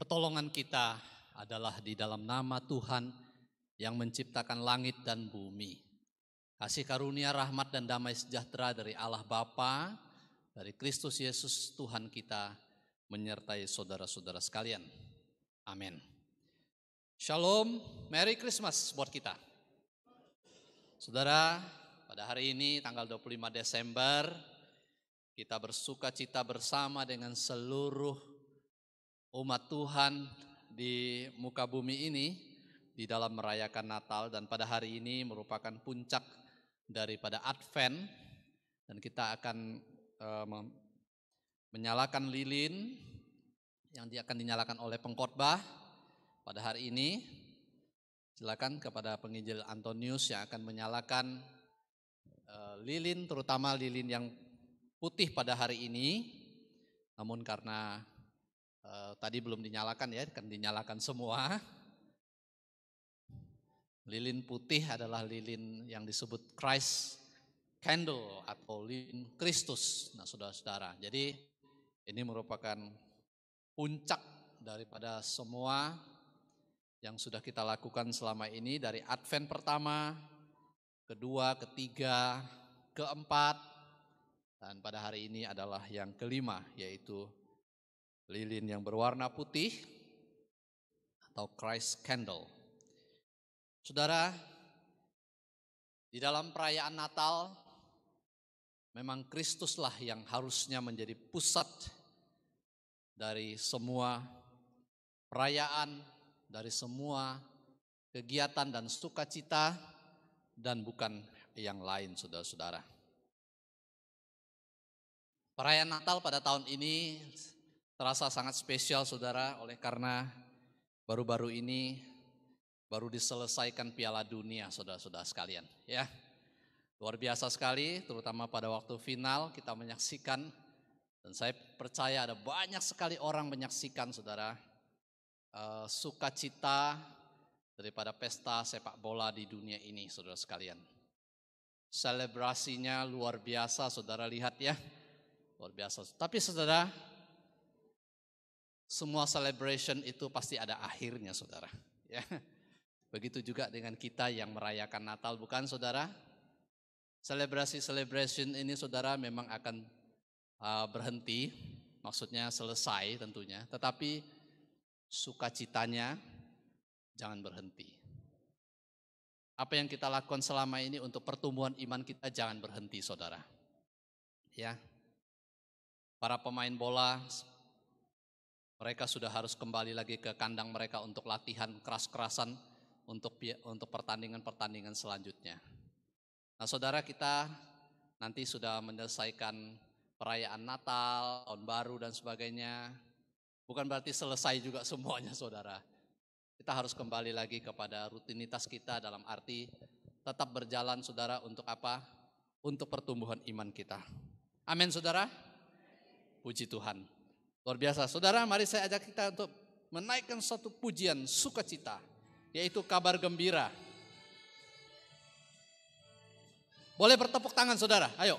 Pertolongan kita adalah di dalam nama Tuhan yang menciptakan langit dan bumi. Kasih karunia, rahmat dan damai sejahtera dari Allah Bapa, dari Kristus Yesus Tuhan kita, menyertai saudara-saudara sekalian. Amin. Shalom, Merry Christmas buat kita. Saudara, pada hari ini tanggal 25 Desember, kita bersuka cita bersama dengan seluruh umat Tuhan di muka bumi ini di dalam merayakan Natal, dan pada hari ini merupakan puncak daripada Advent, dan kita akan menyalakan lilin yang akan dinyalakan oleh pengkhotbah pada hari ini. Silakan kepada penginjil Antonius yang akan menyalakan lilin, terutama lilin yang putih pada hari ini. Namun karena tadi belum dinyalakan ya, akan dinyalakan semua. Lilin putih adalah lilin yang disebut Christ candle atau lilin Kristus. Nah, saudara-saudara, jadi ini merupakan puncak daripada semua yang sudah kita lakukan selama ini, dari Advent pertama, kedua, ketiga, keempat, dan pada hari ini adalah yang kelima, yaitu lilin yang berwarna putih atau Christ candle. Saudara, di dalam perayaan Natal memang Kristuslah yang harusnya menjadi pusat dari semua perayaan, dari semua kegiatan dan sukacita, dan bukan yang lain, saudara-saudara. Perayaan Natal pada tahun ini terasa sangat spesial, saudara, oleh karena baru-baru ini baru diselesaikan Piala Dunia, saudara-saudara sekalian. Ya, luar biasa sekali, terutama pada waktu final kita menyaksikan, dan saya percaya ada banyak sekali orang menyaksikan, saudara, sukacita daripada pesta sepak bola di dunia ini, saudara sekalian. Selebrasinya luar biasa, saudara lihat ya, luar biasa. Tapi saudara, semua celebration itu pasti ada akhirnya, saudara. Ya, begitu juga dengan kita yang merayakan Natal, bukan saudara? Celebration ini, saudara, memang akan berhenti, maksudnya selesai tentunya. Tetapi sukacitanya jangan berhenti. Apa yang kita lakukan selama ini untuk pertumbuhan iman kita jangan berhenti, saudara. Ya, para pemain bola, mereka sudah harus kembali lagi ke kandang mereka untuk latihan keras-kerasan untuk pertandingan-pertandingan selanjutnya. Nah, saudara, kita nanti sudah menyelesaikan perayaan Natal, Tahun Baru dan sebagainya. Bukan berarti selesai juga semuanya, saudara. Kita harus kembali lagi kepada rutinitas kita, dalam arti tetap berjalan, saudara, untuk apa? Untuk pertumbuhan iman kita. Amin, saudara. Puji Tuhan. Luar biasa. Saudara, mari saya ajak kita untuk menaikkan satu pujian sukacita, yaitu kabar gembira. Boleh bertepuk tangan, saudara? Ayo.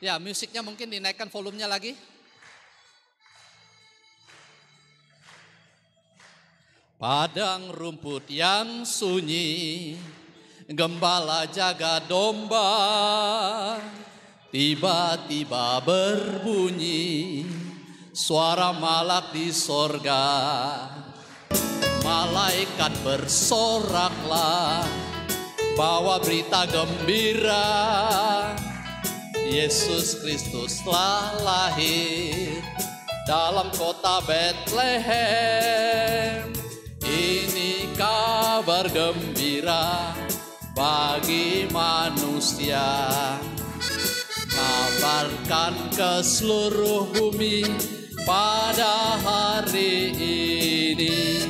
Ya, musiknya mungkin dinaikkan volumenya lagi. Padang rumput yang sunyi, gembala jaga domba, tiba-tiba berbunyi suara malak di sorga. Malaikat bersoraklah, bawa berita gembira, Yesus Kristus telah lahir dalam kota Betlehem. Ini kabar gembira bagi manusia. Kabarkan ke seluruh bumi pada hari ini.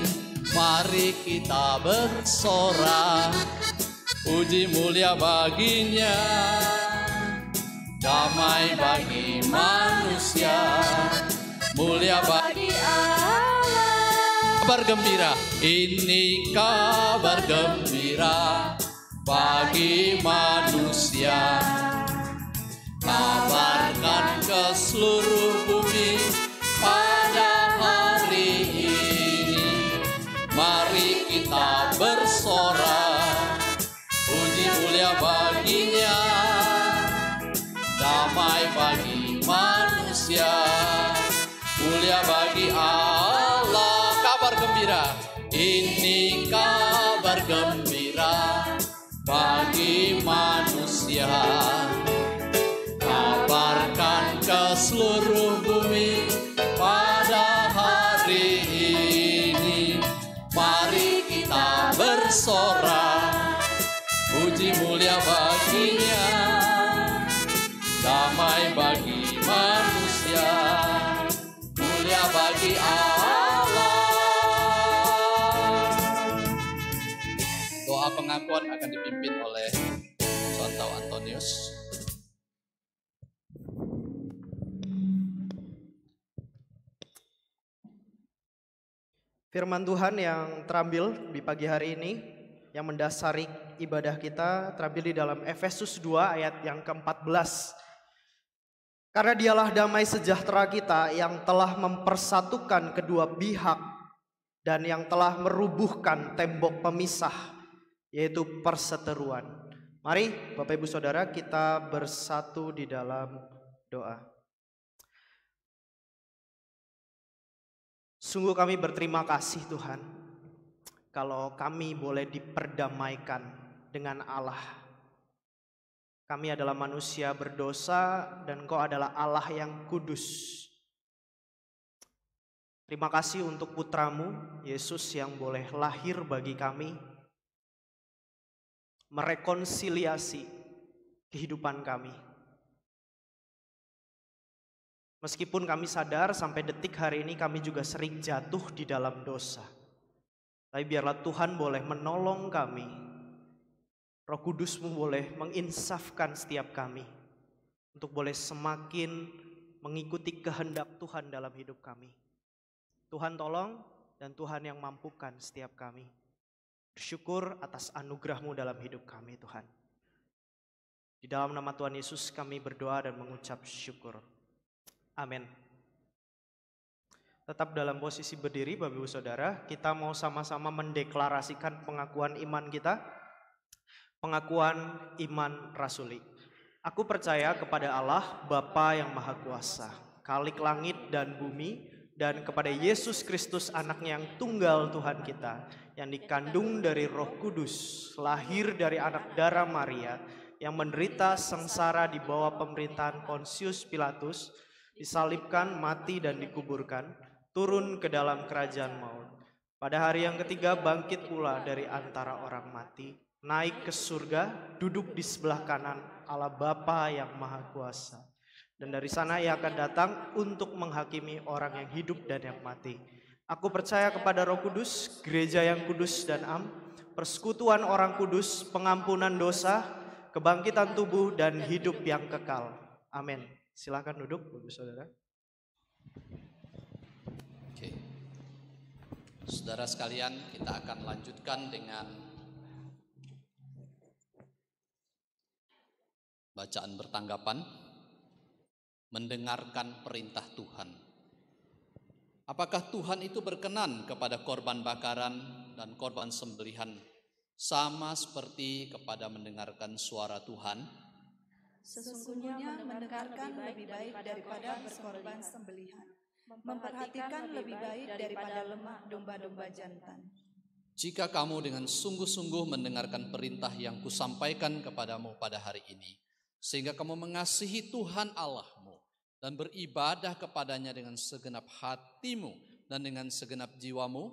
Mari kita bersorak, puji mulia baginya. Damai bagi manusia, mulia bagi Allah. Kabar gembira, ini kabar gembira bagi manusia. Kabarkan ke seluruh bumi pada hari ini. Mari kita bersorak, puji mulia baginya. Damai bagi manusia, mulia bagi Allah. Kabar gembira, ini kabar gembira bagi manusia. Kabarkan ke seluruh bumi pada hari ini. Mari kita bersorak, puji mulia baginya. Damai bagi manusia, mulia bagi Allah. Doa pengakuan akan dipimpin oleh Contoh Antonius. Firman Tuhan yang terambil di pagi hari ini, yang mendasari ibadah kita, terambil di dalam Efesus 2 ayat yang ke-14. Karena dialah damai sejahtera kita yang telah mempersatukan kedua pihak dan yang telah merubuhkan tembok pemisah, yaitu perseteruan. Mari Bapak Ibu Saudara kita bersatu di dalam doa. Sungguh kami berterima kasih Tuhan, kalau kami boleh diperdamaikan dengan Allah. Kami adalah manusia berdosa dan Engkau adalah Allah yang kudus. Terima kasih untuk putramu, Yesus, yang boleh lahir bagi kami, merekonsiliasi kehidupan kami. Meskipun kami sadar sampai detik hari ini kami juga sering jatuh di dalam dosa. Tapi biarlah Tuhan boleh menolong kami. Roh Kudus-Mu boleh menginsafkan setiap kami untuk boleh semakin mengikuti kehendak Tuhan dalam hidup kami. Tuhan tolong dan Tuhan yang mampukan setiap kami. Bersyukur atas anugerah-Mu dalam hidup kami, Tuhan. Di dalam nama Tuhan Yesus kami berdoa dan mengucap syukur. Amin. Tetap dalam posisi berdiri, Bapak Ibu Saudara, kita mau sama-sama mendeklarasikan pengakuan iman kita. Pengakuan iman rasuli. Aku percaya kepada Allah, Bapa yang Maha Kuasa, Khalik langit dan bumi, dan kepada Yesus Kristus anaknya yang tunggal Tuhan kita, yang dikandung dari Roh Kudus, lahir dari anak darah Maria, yang menderita sengsara di bawah pemerintahan Pontius Pilatus, disalibkan, mati dan dikuburkan, turun ke dalam kerajaan maut. Pada hari yang ketiga bangkit pula dari antara orang mati, naik ke surga, duduk di sebelah kanan Allah Bapa yang Maha Kuasa. Dan dari sana Ia akan datang untuk menghakimi orang yang hidup dan yang mati. Aku percaya kepada Roh Kudus, gereja yang kudus dan am, persekutuan orang kudus, pengampunan dosa, kebangkitan tubuh dan hidup yang kekal. Amin. Silakan duduk, Bapak Saudara. Oke. Saudara sekalian, kita akan lanjutkan dengan bacaan bertanggapan, mendengarkan perintah Tuhan. Apakah Tuhan itu berkenan kepada korban bakaran dan korban sembelihan sama seperti kepada mendengarkan suara Tuhan? Sesungguhnya mendengarkan lebih baik daripada berkorban sembelihan, memperhatikan lebih baik daripada lemak domba-domba jantan. Jika kamu dengan sungguh-sungguh mendengarkan perintah yang kusampaikan kepadamu pada hari ini, sehingga kamu mengasihi Tuhan Allahmu dan beribadah kepadanya dengan segenap hatimu dan dengan segenap jiwamu,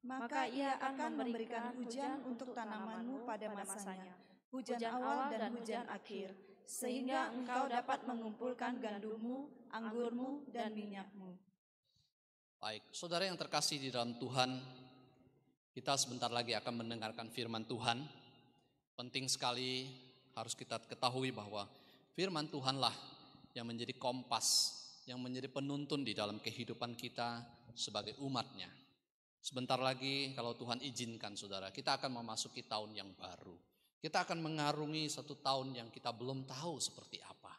maka Ia akan memberikan hujan untuk tanamanmu pada masanya, hujan awal dan hujan akhir, sehingga engkau dapat mengumpulkan gandummu, anggurmu, dan minyakmu. Baik, saudara yang terkasih di dalam Tuhan, kita sebentar lagi akan mendengarkan firman Tuhan. Penting sekali harus kita ketahui bahwa firman Tuhanlah yang menjadi kompas, yang menjadi penuntun di dalam kehidupan kita sebagai umatnya. Sebentar lagi kalau Tuhan izinkan saudara, kita akan memasuki tahun yang baru. Kita akan mengarungi satu tahun yang kita belum tahu seperti apa.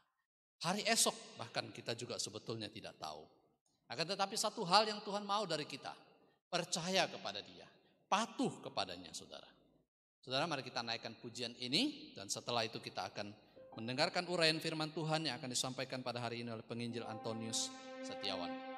Hari esok bahkan kita juga sebetulnya tidak tahu. Akan tetapi satu hal yang Tuhan mau dari kita, percaya kepada Dia, patuh kepadanya saudara. Saudara, mari kita naikkan pujian ini dan setelah itu kita akan mendengarkan uraian firman Tuhan yang akan disampaikan pada hari ini oleh penginjil Antonius Setiawan.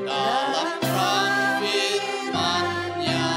Dalam terang firman-Nya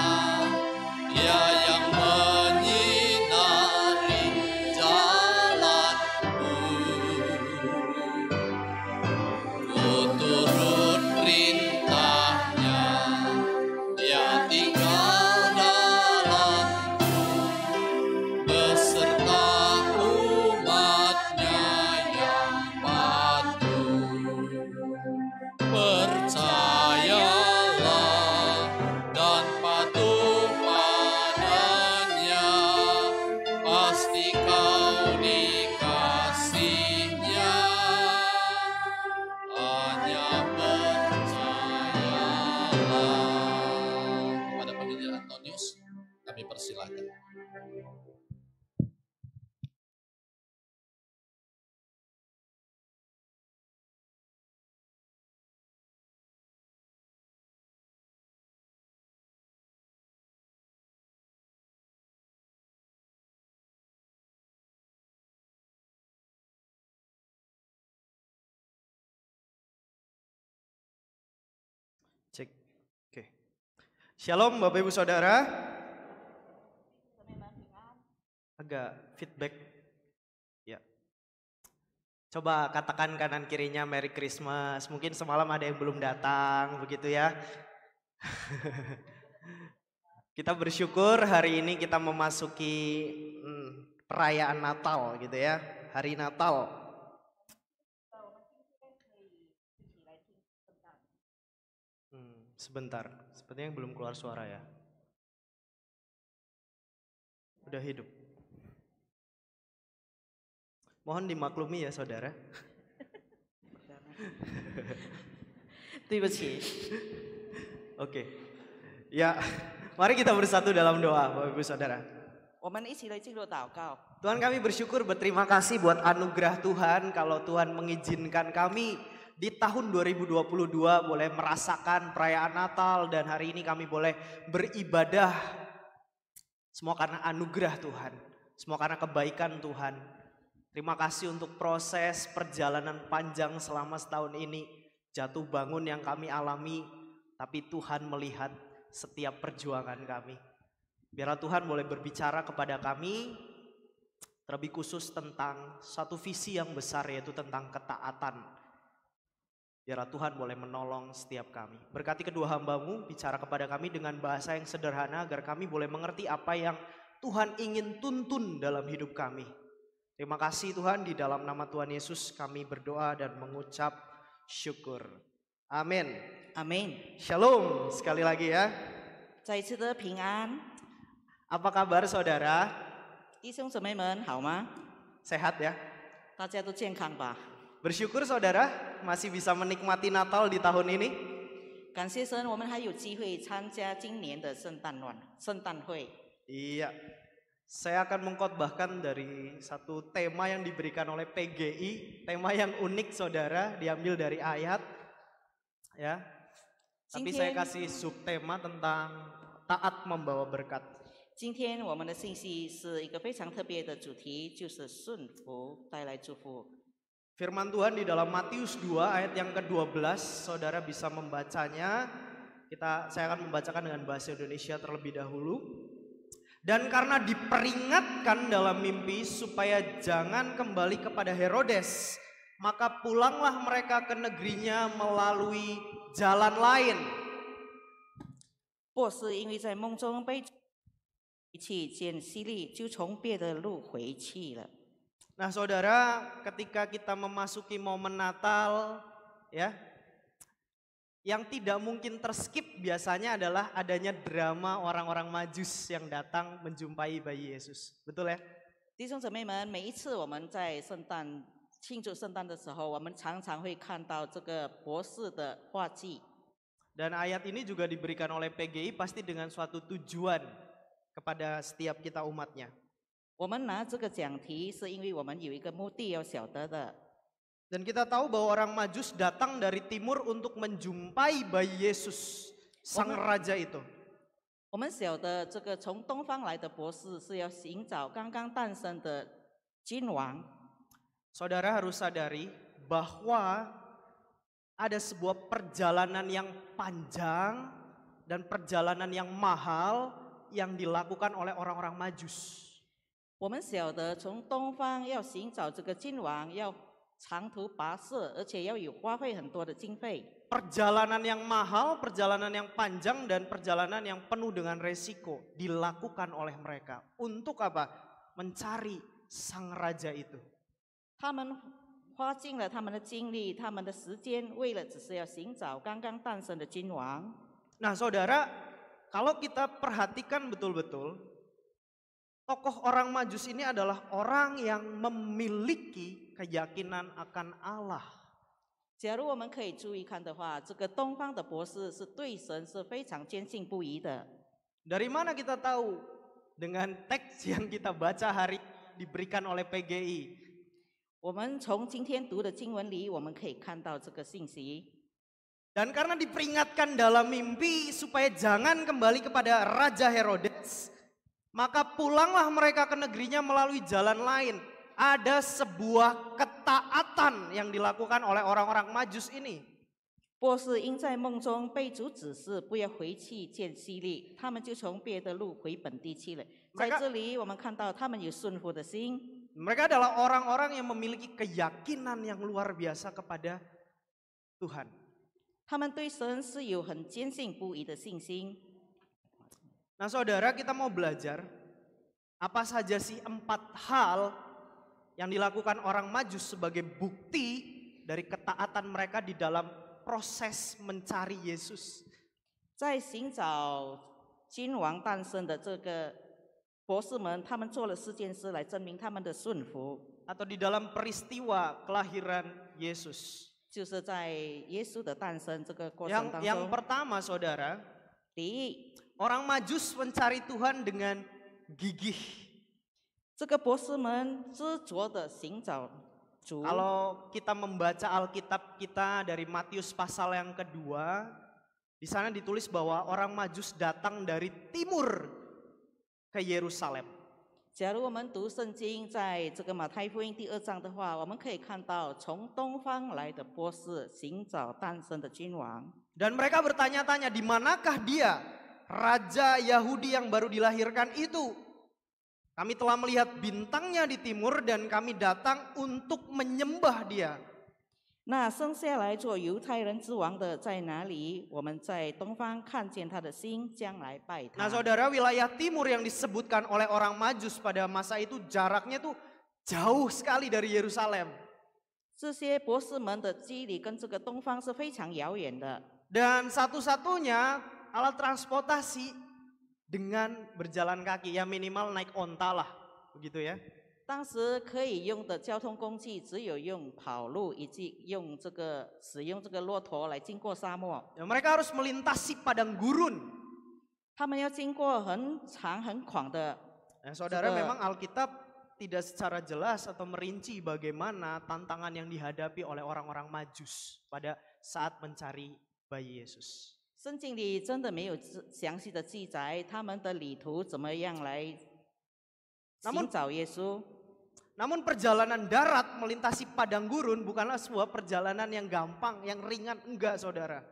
Shalom Bapak Ibu Saudara. Agak feedback. Ya. Coba katakan kanan kirinya Merry Christmas. Mungkin semalam ada yang belum datang, begitu ya. Kita bersyukur hari ini kita memasuki perayaan Natal gitu ya. Hari Natal. Sebentar, sepertinya yang belum keluar suara ya. Udah hidup. Mohon dimaklumi ya saudara. Oke. Ya, mari kita bersatu dalam doa Bapak Ibu Saudara. Tuhan, kami bersyukur, berterima kasih buat anugerah Tuhan kalau Tuhan mengizinkan kami di tahun 2022 boleh merasakan perayaan Natal dan hari ini kami boleh beribadah. Semua karena anugerah Tuhan, semua karena kebaikan Tuhan. Terima kasih untuk proses perjalanan panjang selama setahun ini, jatuh bangun yang kami alami, tapi Tuhan melihat setiap perjuangan kami. Biarlah Tuhan boleh berbicara kepada kami, terlebih khusus tentang satu visi yang besar, yaitu tentang ketaatan. Biarlah Tuhan boleh menolong setiap kami. Berkati kedua hamba-Mu, bicara kepada kami dengan bahasa yang sederhana agar kami boleh mengerti apa yang Tuhan ingin tuntun dalam hidup kami. Terima kasih Tuhan, di dalam nama Tuhan Yesus kami berdoa dan mengucap syukur. Amin. Amin. Shalom sekali lagi ya. Apa kabar saudara? Sehat ya? Bersyukur saudara masih bisa menikmati Natal di tahun ini. Iya, saya akan mengkhotbahkan dari satu tema yang diberikan oleh PGI, tema yang unik saudara, diambil dari ayat, ya. Tapi saya kasih subtema tentang taat membawa berkat. 今天我们的信息是一个非常特别的主题，就是顺服带来祝福。 Firman Tuhan di dalam Matius 2 ayat yang ke-12, saudara bisa membacanya. Saya akan membacakan dengan bahasa Indonesia terlebih dahulu. Dan karena diperingatkan dalam mimpi supaya jangan kembali kepada Herodes, maka pulanglah mereka ke negerinya melalui jalan lain. 或是因为在梦中被遗弃，见希律就从别的路回去了。 Nah saudara, ketika kita memasuki momen Natal, ya, yang tidak mungkin terskip biasanya adalah adanya drama orang-orang Majus yang datang menjumpai bayi Yesus. Betul ya? 弟兄姊妹们，每一次我们在庆祝圣诞的时候，我们常常会看到这个博士的画记。 Dan ayat ini juga diberikan oleh PGI pasti dengan suatu tujuan kepada setiap kita umatnya. 我们拿这个讲题，是因为我们有一个目的要晓得的。 Dan kita tahu bahwa orang Majus datang dari timur untuk menjumpai bayi Yesus, sang raja itu. 我们晓得这个从东方来的博士是要寻找刚刚诞生的君王。 Saudara harus sadari bahwa ada sebuah perjalanan yang panjang dan perjalanan yang mahal yang dilakukan oleh orang-orang Majus. 我们晓得从东方要寻找这个君王，要长途跋涉，而且要有花费很多的经费。 Perjalanan yang mahal, perjalanan yang panjang, dan perjalanan yang penuh dengan resiko dilakukan oleh mereka. Untuk apa? Mencari sang raja itu. 他们花尽了他们的精力、他们的时间，为了只是要寻找刚刚诞生的君王。 Nah saudara, kalau kita perhatikan betul-betul, tokoh orang Majus ini adalah orang yang memiliki keyakinan akan Allah. 假如我们可以注意看的话，这个东方的博士是对神是非常坚信不疑的。 Dari mana kita tahu? Dengan teks yang kita baca hari diberikan oleh PGI. 我们从今天读的经文里，我们可以看到这个信息。 Dan karena diperingatkan dalam mimpi supaya jangan kembali kepada Raja Herodes, maka pulanglah mereka ke negerinya melalui jalan lain. Ada sebuah ketaatan yang dilakukan oleh orang-orang Majus ini. 波斯因在梦中被主指示不要回去见希律，他们就从别的路回本地去了。在这里我们看到他们有顺服的心。 Mereka adalah orang-orang yang memiliki keyakinan yang luar biasa kepada Tuhan. 他们对神是有很坚信不疑的信心。 Nah saudara, kita mau belajar apa saja sih 4 hal yang dilakukan orang Majus sebagai bukti dari ketaatan mereka di dalam proses mencari Yesus. 在寻找君王诞生的这个博士们，他们做了4件事来证明他们的顺服。 Atau di dalam peristiwa kelahiran Yesus. 就是在耶稣的诞生这个过程当 Yang 中， pertama saudara, 第一， orang Majus mencari Tuhan dengan gigih. 这个博士们执着的寻找主。 Kalau kita membaca Alkitab kita dari Matius pasal yang kedua, di sana ditulis bahwa orang Majus datang dari timur ke Yerusalem. 假如我们读圣经，在这个马太福音第2章的话，我们可以看到从东方来的博士寻找诞生的君王。 Dan mereka bertanya-tanya, di manakah dia, Raja Yahudi yang baru dilahirkan itu? Kami telah melihat bintangnya di timur dan kami datang untuk menyembah dia. 那生下来做犹太人之王的在哪里？我们在东方看见他的心，将来拜 Nah 他。 saudara, wilayah timur yang disebutkan oleh orang Majus pada masa itu jaraknya tuh jauh sekali dari Yerusalem. 这些博士们的基里跟这个东方是非常遥远的。 Dan satu-satunya alat transportasi dengan berjalan kaki, ya minimal naik onta lah, begitu ya. 当时可以用的交通工具只有用跑路，以及使用这个骆驼来经过沙漠。 Ya, mereka harus melintasi padang gurun. 他们要经过很长很广的。 Nah, saudara, memang Alkitab tidak secara jelas atau merinci bagaimana tantangan yang dihadapi oleh orang-orang Majus pada saat mencari bayi Yesus. 圣经里真的没有详细的记载他们的旅途怎么样来寻找耶稣。 Namun perjalanan darat melintasi padang gurun bukanlah sebuah perjalanan yang gampang, yang ringan, enggak saudara.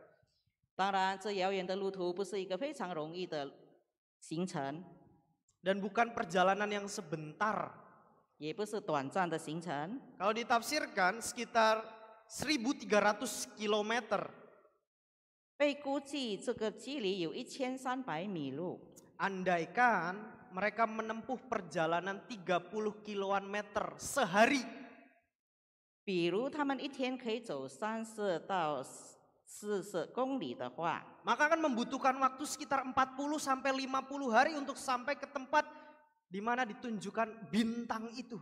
当然，这遥远的路途不是一个非常容易的行程， Dan bukan perjalanan yang sebentar. 也不是短暂的行程。 Kalau ditafsirkan sekitar 1.300 kilometer. 被估计这个距离有1300米路。 Andaikan mereka menempuh perjalanan 30 kilometer sehari. 比如他们一天可以走30到40公里的话， Maka akan membutuhkan waktu sekitar 40 sampai 50 hari untuk sampai ke tempat di mana ditunjukkan bintang itu.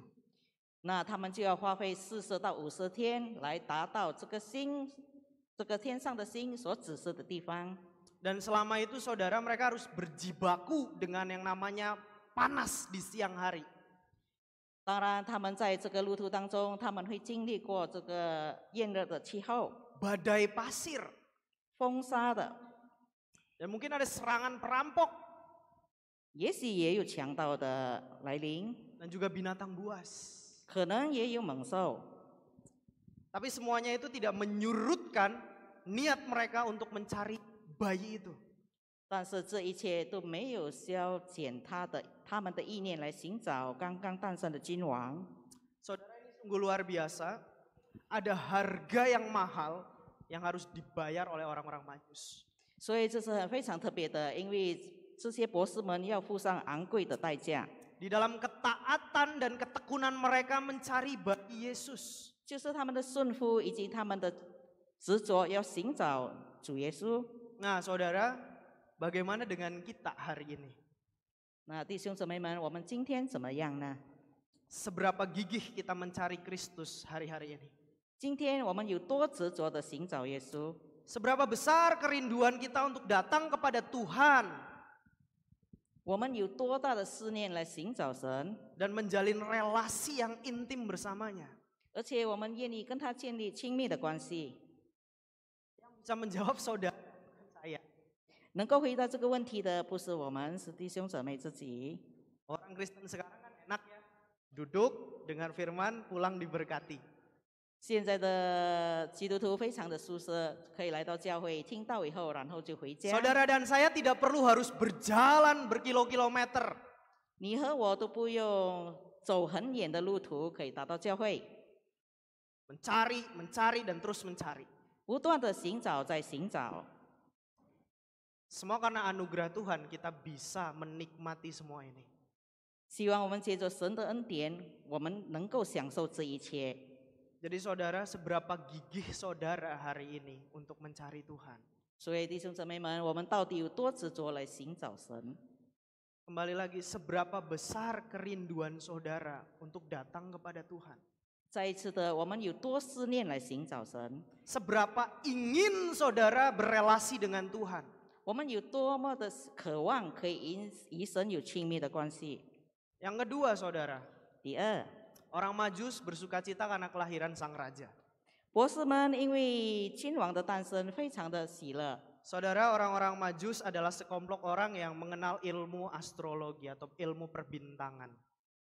那他们就要花费40到50天来达到这个天上的星所指示的地方。 Dan selama itu saudara, mereka harus berjibaku dengan yang namanya panas di siang hari. 当然，他们在这个路途当中，他们会经历过这个炎热的气候、 Badai pasir. 风沙的， Dan mungkin ada serangan perampok 也许也有强盗的来临， dan juga binatang buas. 可能也有猛兽。 Tapi semuanya itu tidak menyurutkan niat mereka untuk mencari bayi itu. 但是这一切都没有消减他们的意念来寻找刚刚诞生的君王。 Saudara, ini sungguh luar biasa. Ada harga yang mahal yang harus dibayar oleh orang-orang Majus. 所以这是非常特别的，因为这些博士们要付上昂贵的代价。 Di dalam ketaatan dan ketekunan mereka mencari bayi Yesus. 就是他们的顺服以及他们的执着，要寻找主耶稣。 Nah saudara, bagaimana dengan kita hari ini? 那弟兄姊妹们，我们今天怎么样呢？ Seberapa gigih kita mencari Kristus hari-hari ini? 今天我们有多执着的寻找耶稣？ Seberapa besar kerinduan kita untuk datang kepada Tuhan 我们有多大的思念来寻找神？ dan menjalin relasi yang intim bersamanya? 而且我们愿意跟他建立亲密的关系。 Bisa menjawab saudara saya. 能够回答这个问题的不是我们，是弟兄姊妹自己。 Orang Kristen sekarang kan enak ya. Duduk, dengar firman, pulang diberkati. 现在的基督徒非常的舒适，可以来到教会听到以后，然后就回家。 Saudara dan saya tidak perlu harus berjalan berkilo-kilometer. 你和我都不用走很远的路途，可以达到教会。 Mencari dan terus mencari. 不断的寻找，在寻找。 Semua karena anugerah Tuhan kita bisa menikmati semua ini. 希望我们借着神的恩典，我们能够享受这一切。 Jadi saudara, seberapa gigih saudara hari ini untuk mencari Tuhan? 所以弟兄姊妹们，我们到底有多执着来寻找神？ Kembali lagi, seberapa besar kerinduan saudara untuk datang kepada Tuhan? 再一次的，我们有多思念来寻找神？ Seberapa ingin saudara berelasi dengan Tuhan? 我们有多么的渴望可以与神有亲密的关系？ Yang kedua saudara, 第二， orang Majus bersukacita karena kelahiran sang raja. 博士们因为君王的诞生非常的喜乐。 Saudara, orang-orang Majus adalah sekelompok orang yang mengenal ilmu astrologi atau ilmu perbintangan.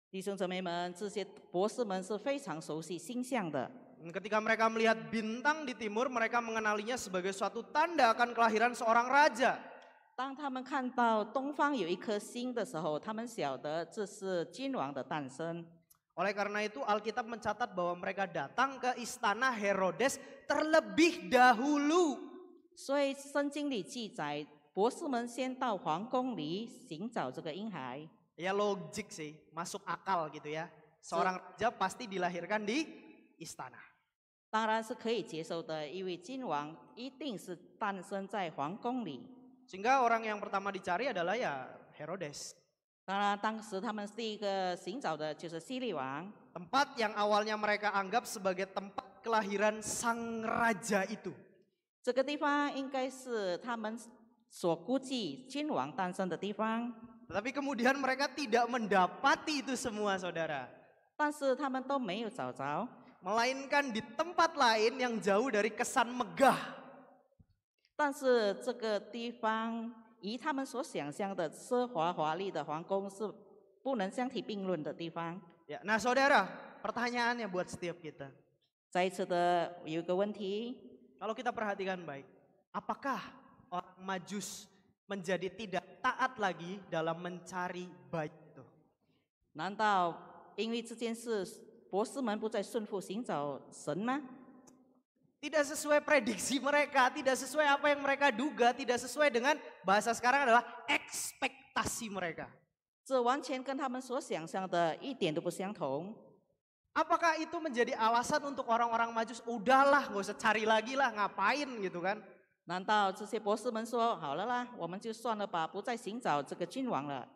弟兄姊妹们，这些博士们是非常熟悉星象的。 Ketika mereka melihat bintang di timur, mereka mengenalinya sebagai suatu tanda akan kelahiran seorang raja. 当他们看到东方有一颗星的时候，他们晓得这是君王的诞生。 Oleh karena itu Alkitab mencatat bahwa mereka datang ke istana Herodes terlebih dahulu. 所以圣经里记载，博士们先到皇宫里寻找这个婴孩。 Ya logik sih, masuk akal gitu ya. Seorang raja pasti dilahirkan di istana. 当然是可以接受的，因为君王一定是诞生在皇宫里。 Sehingga orang yang pertama dicari adalah ya Herodes. 当然，当时他们第一个寻找的就是希律王， Tempat yang awalnya mereka anggap sebagai tempat kelahiran sang raja itu. 这个地方应该是他们所估计君王诞生的地方。 Tetapi kemudian mereka tidak mendapati itu semua saudara. 但是他们都没有找着， Melainkan di tempat lain yang jauh dari kesan megah. 但是这个地方与他们所想象的奢华华丽的皇宫是不能相提并论的地方。 Ya, nah saudara, pertanyaannya buat setiap kita. 再一次的有一个问题， Kalau kita perhatikan baik, apakah orang Majus menjadi tidak taat lagi dalam mencari bayi itu? 难道因为这件事，博士们不再顺服寻找神吗？ Tidak sesuai prediksi mereka, tidak sesuai apa yang mereka duga, tidak sesuai dengan bahasa sekarang adalah ekspektasi mereka. 这完全跟他们所想象的一点都不相同。 Apakah itu menjadi alasan untuk orang-orang Majus, udahlah nggak usah cari lagi lah, ngapain gitu kan? 难道这些博士们说好了啦，我们就算了吧，不再寻找这个君王了？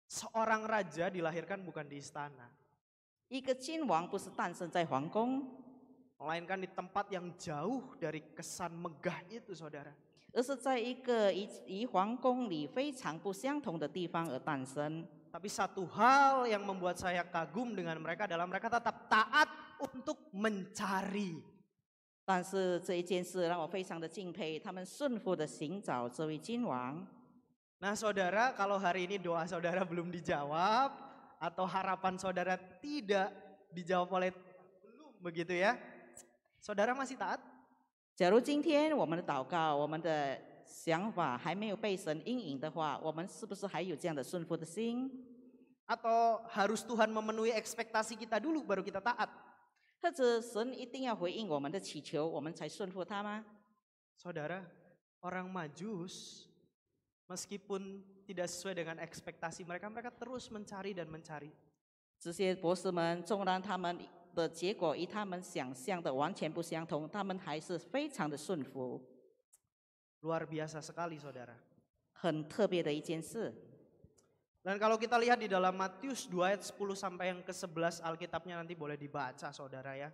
Seorang raja dilahirkan bukan di istana, 一个君王不是诞生在皇宫， melainkan di tempat yang jauh dari kesan megah itu saudara. 而是在一个与皇宫里非常不相同的地方而诞生。 Tapi satu hal yang membuat saya kagum dengan mereka adalah mereka tetap taat untuk mencari. 但是这一件事让我非常的敬佩，他们顺服的寻找这位君王。 Nah saudara, kalau hari ini doa saudara belum dijawab atau harapan saudara tidak dijawab oleh belum begitu ya, saudara masih taat? 假如今天我们的祷告，我们的想法还没有被神应允的话，我们是不是还有这样的顺服的心？ Atau harus Tuhan memenuhi ekspektasi kita dulu baru kita taat? 或者神一定要回应我们的祈求，我们才顺服他吗？ Saudara, orang Majus meskipun tidak sesuai dengan ekspektasi mereka, mereka terus mencari dan mencari. 这些博士们，纵然他们的结果与他们想象的完全不相同，他们还是非常的顺服， Luar biasa sekali saudara. 很特别的一件事。 Dan kalau kita lihat di dalam Matius 2 ayat 10 sampai yang ke-11 Alkitabnya nanti boleh dibaca saudara ya.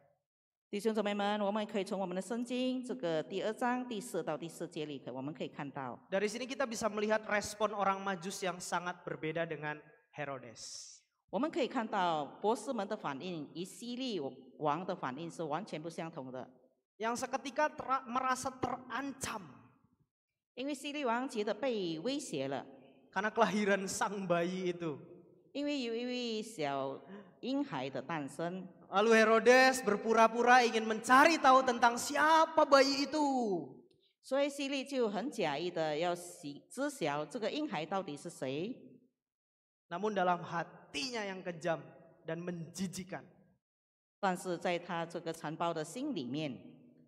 弟兄姊妹们，我们可以从我们的圣经这个第2章第4到第4节里，我们可以看到， Dari sini kita bisa melihat respon orang Majus yang sangat berbeda dengan Herodes. 我们可以看到博士们的反应与希律王的反应是完全不相同的。 Yang seketika merasa terancam 因为希律王觉得被威胁了， karena kelahiran sang bayi itu. 因为有一位小婴孩的诞生， Lalu Herodes berpura-pura ingin mencari tahu tentang siapa bayi itu. 所以希律就很假意的要知晓这个婴孩到底是谁。 Namun dalam hatinya yang kejam dan menjijikan, 但是在他这个残暴的心里面，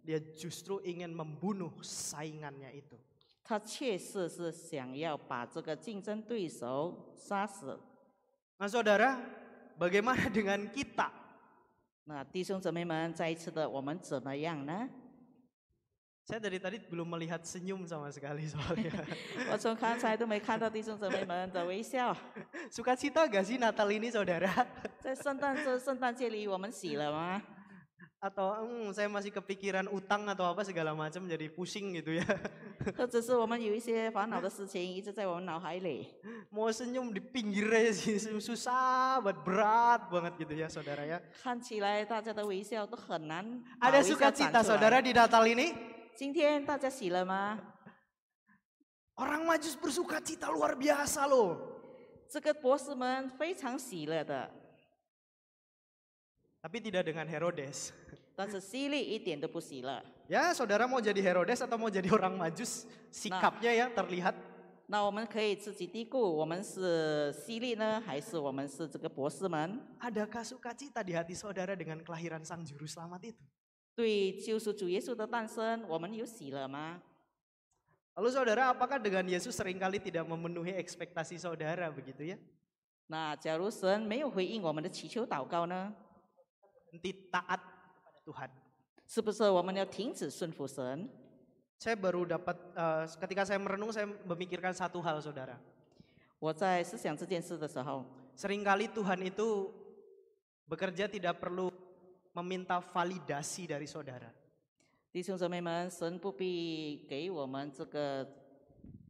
dia justru ingin membunuh saingannya itu. 他确实是想要把这个竞争对手杀死。 Nah saudara, bagaimana dengan kita? 那弟兄姊妹们，再一次的，我们怎么样呢？ Saya dari tadi belum melihat senyum sama sekali soalnya. 我从刚才都没看到弟兄姊妹们的微笑。 Sukacita gak sih Natal ini saudara? 在圣诞节里，我们喜了吗？ Atau saya masih kepikiran utang atau apa segala macam jadi pusing gitu ya. 或者是我们有一些烦恼的事情一直在我们脑海里。 Mau senyum di pinggir aja sih susah, berat banget gitu ya saudara ya. 看起来大家的微笑都很难。 Ada sukacita saudara di Natal ini? 今天大家喜了吗？ Orang Majus bersukacita luar biasa loh. 这个博士们非常喜乐的， Tapi tidak dengan Herodes. 但是希律一点都不喜乐。 Ya saudara mau jadi Herodes atau mau jadi orang Majus, sikapnya ya terlihat. 那我们可以自己嘀咕，我们是希律呢，还是我们是这个博士们？ Adakah sukacita di hati saudara dengan kelahiran Sang Juru Selamat itu? 对救赎主耶稣的诞生，我们有喜乐吗？ Lalu saudara, apakah dengan Yesus seringkali tidak memenuhi ekspektasi saudara begitu ya? 那假如神没有回应我们的祈求祷告呢？ Nanti taat kepada Tuhan. 是不是我们要停止顺服神？ Saya baru dapat, ketika saya merenung saya memikirkan satu hal saudara. 我在思想这件事的时候， Seringkali Tuhan itu bekerja tidak perlu meminta validasi dari saudara. 弟兄姊妹们，神不必给我们这个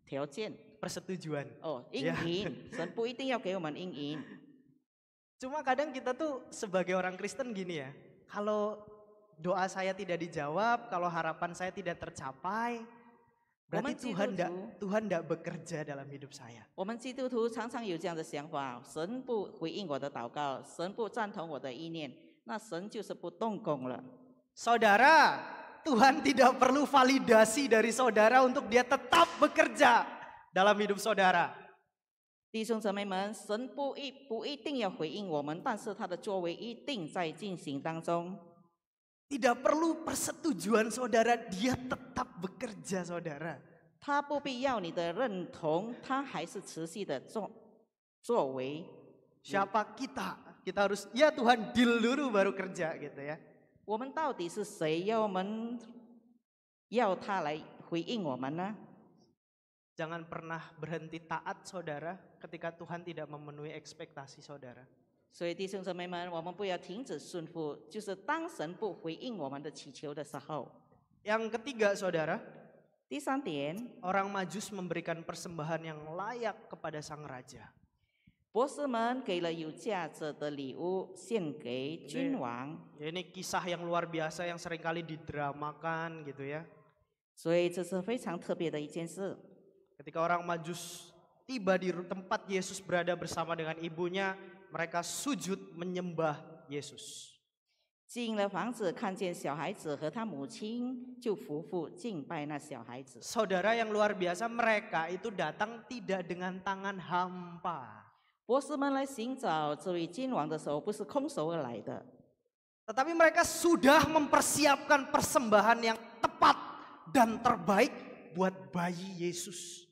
条件 Persetujuan. 哦，应允，神不一定要给我们应允。 Cuma kadang kita tuh sebagai orang Kristen gini ya, kalau doa saya tidak dijawab, kalau harapan saya tidak tercapai, berarti Tuhan tidak bekerja dalam hidup saya. 我们基督徒常常有这样的想法：神不回应我的祷告，神不赞同我的意念，那神就是不动工了。 Saudara, Tuhan tidak perlu validasi dari saudara untuk dia tetap bekerja dalam hidup saudara. 弟兄姊妹们，神不一定要回应我们，但是他的作为一定在进行当中。 Tidak perlu persetujuan saudara, dia tetap bekerja saudara. 他不必要你的认同，他还是持续的作为。 Siapa kita? Kita harus, ya Tuhan deal dulu baru kerja gitu ya. 我们到底是谁？要他来回应我们呢？ Jangan pernah berhenti taat saudara ketika Tuhan tidak memenuhi ekspektasi saudara. 所以弟兄姊妹们，我们不要停止顺服，就是当神不回应我们的祈求的时候。 Yang ketiga saudara, 第三点， orang Majus memberikan persembahan yang layak kepada sang raja. 博士们给了有价值的礼物献给君王。 Ya, ini kisah yang luar biasa yang seringkali didramakan gitu ya. 所以这是非常特别的一件事。 Ketika orang Majus tiba di tempat Yesus berada bersama dengan ibunya, mereka sujud menyembah Yesus. 进了房子，看见小孩子和他母亲，就匍匐敬拜那小孩子。 Saudara yang luar biasa, mereka itu datang tidak dengan tangan hampa. 博士们来寻找这位君王的时候，不是空手而来的， Tetapi mereka sudah mempersiapkan persembahan yang tepat dan terbaik buat bayi Yesus.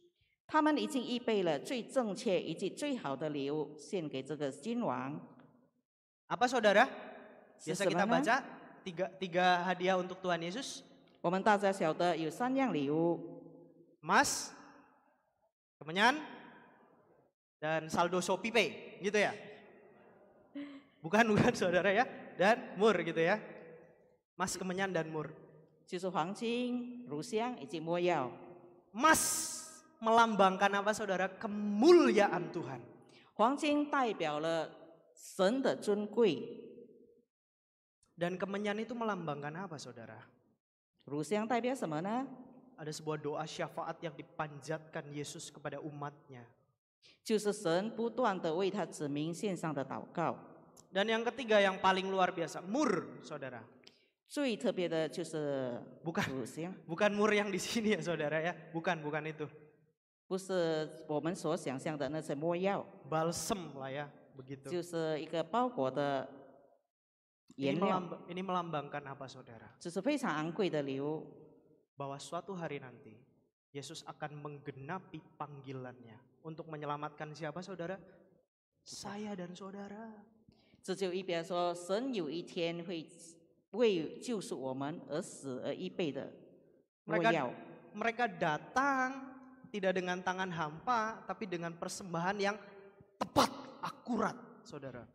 他们已经预备了最正确以及最好的礼物献给这个君王。 Apa saudara? Biasa 是什么 kita 呢？ baca tiga hadiah untuk Tuhan Yesus. 我们大家晓得有3样礼物： Emas, kemenyan, dan saldo Shopee Pay, gitu ya? Bukan saudara ya, dan mur gitu ya. Emas, kemenyan, dan mur. 就是黄金、乳香以及没药。 Emas melambangkan apa saudara? Kemuliaan Tuhan. 黄金代表了神的尊贵， Dan kemenyan itu melambangkan apa saudara? 乳香代表什么呢？ Ada sebuah doa syafaat yang dipanjatkan Yesus kepada umatnya. 就是神不断的为他子民献上的祷告。 Dan yang ketiga yang paling luar biasa, mur, saudara. 最特别的就是 Bukan. 乳香， Bukan mur yang di sini ya saudara ya, bukan itu. 不是我们所想象的那些没药， Balsem lah ya, begitu. 就是一个包裹的 Ini, 颜料， ini melambangkan apa saudara? 这是非常昂贵的礼物。 Bahwa suatu hari nanti Yesus akan menggenapi panggilannya untuk menyelamatkan siapa saudara? Saya dan saudara. 这就意表说，神有一天会为救赎我们而死而预备的没药。 Mereka datang tidak dengan tangan hampa, tapi dengan persembahan yang tepat, akurat, saudara.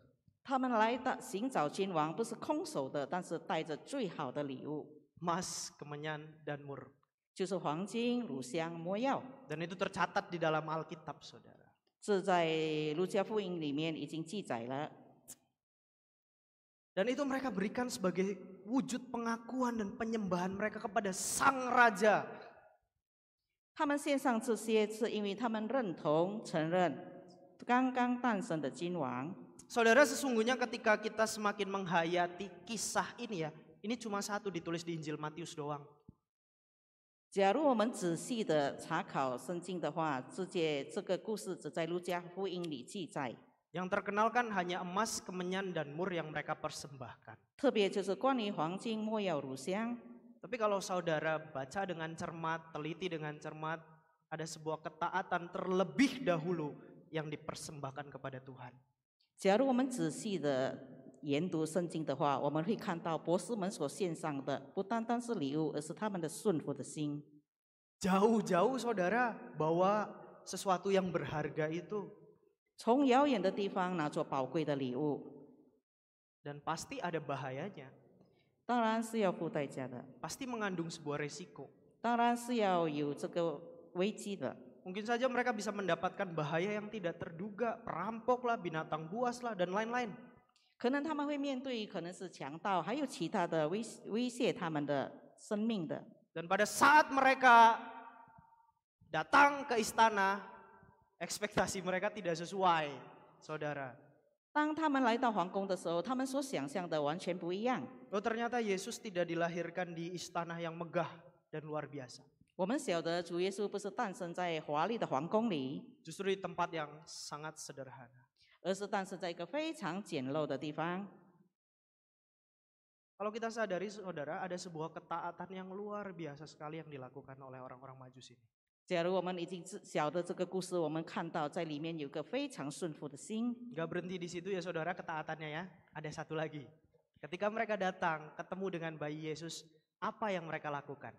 他们来到寻找君王，不是空手的，但是带着最好的礼物， Emas, kemenyan, dan mur. 就是黄金、乳香、没药。 Dan itu tercatat di dalam Alkitab, saudara. 这在路加福音里面已经记载了。 Dan itu mereka berikan sebagai wujud pengakuan dan penyembahan mereka kepada Sang Raja. 他们献上这些，是因为他们认同、承认刚刚诞生的君王。 Saudara, sesungguhnya ketika kita semakin menghayati kisah ini ya, ini cuma satu ditulis di Injil Matius doang. 假如我们仔细的查考圣经的话，这个故事只在路加福音里记载。 Yang terkenal kan hanya emas, kemenyan, dan mur yang mereka persembahkan. 特别就是关于黄金、没药、乳香。 Tapi kalau saudara baca dengan cermat, teliti dengan cermat, ada sebuah ketaatan terlebih dahulu yang dipersembahkan kepada Tuhan. 假如我们仔细的研读圣经的话，我们会看到博士们所献上的不单单是礼物，而是他们的顺服的心。 Jauh-jauh saudara bawa sesuatu yang berharga itu. 从遥远的地方拿着宝贵的礼物， Dan pasti ada bahayanya. 当然是要付代价的， Pasti mengandung sebuah resiko. 当然是要有这个危机的。 Mungkin saja mereka bisa mendapatkan bahaya yang tidak terduga, perampok lah, binatang buas lah, dan lain-lain. 可能他们会面对可能是强盗，还有其他的威胁他们的生命的。 Dan pada saat mereka datang ke istana, ekspektasi mereka tidak sesuai, saudara. 当他们来到皇宫的时候，他们所想象的完全不一样。 Oh, ternyata Yesus tidak dilahirkan di istana yang megah dan luar biasa. 我们晓得主耶稣不是诞生在华丽的皇宫里， Justru di tempat yang sangat sederhana. 而是诞生在一个非常简陋的地方。 Kalau kita sadari saudara, ada sebuah ketaatan yang luar biasa sekali yang dilakukan oleh orang-orang Majus ini. 假如我们已经晓得这个故事，我们看到在里面有个非常顺服的心。 Gak berhenti di situ ya saudara ketaatannya ya. Ada satu lagi. Ketika mereka datang ketemu dengan bayi Yesus, apa yang mereka lakukan?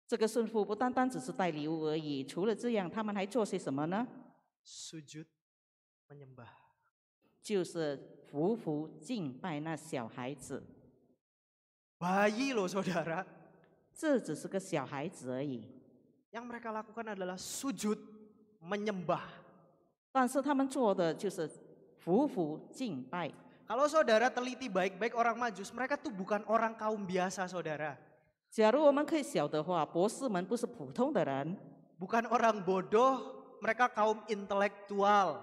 这个顺服不单单只是带礼物而已，除了这样，他们还做些什么呢？ Sujud menyembah. 就是匍匐敬拜那小孩子。 Bayi loh saudara. 这只是个小孩子而已， Yang mereka lakukan adalah sujud menyembah. 但是他们做的就是匍匐敬拜。 Kalau saudara teliti baik-baik orang Majus, mereka tuh bukan orang kaum biasa saudara. 假如我们可以晓得话，博士们不是普通的人， Bukan orang bodoh, mereka kaum intelektual.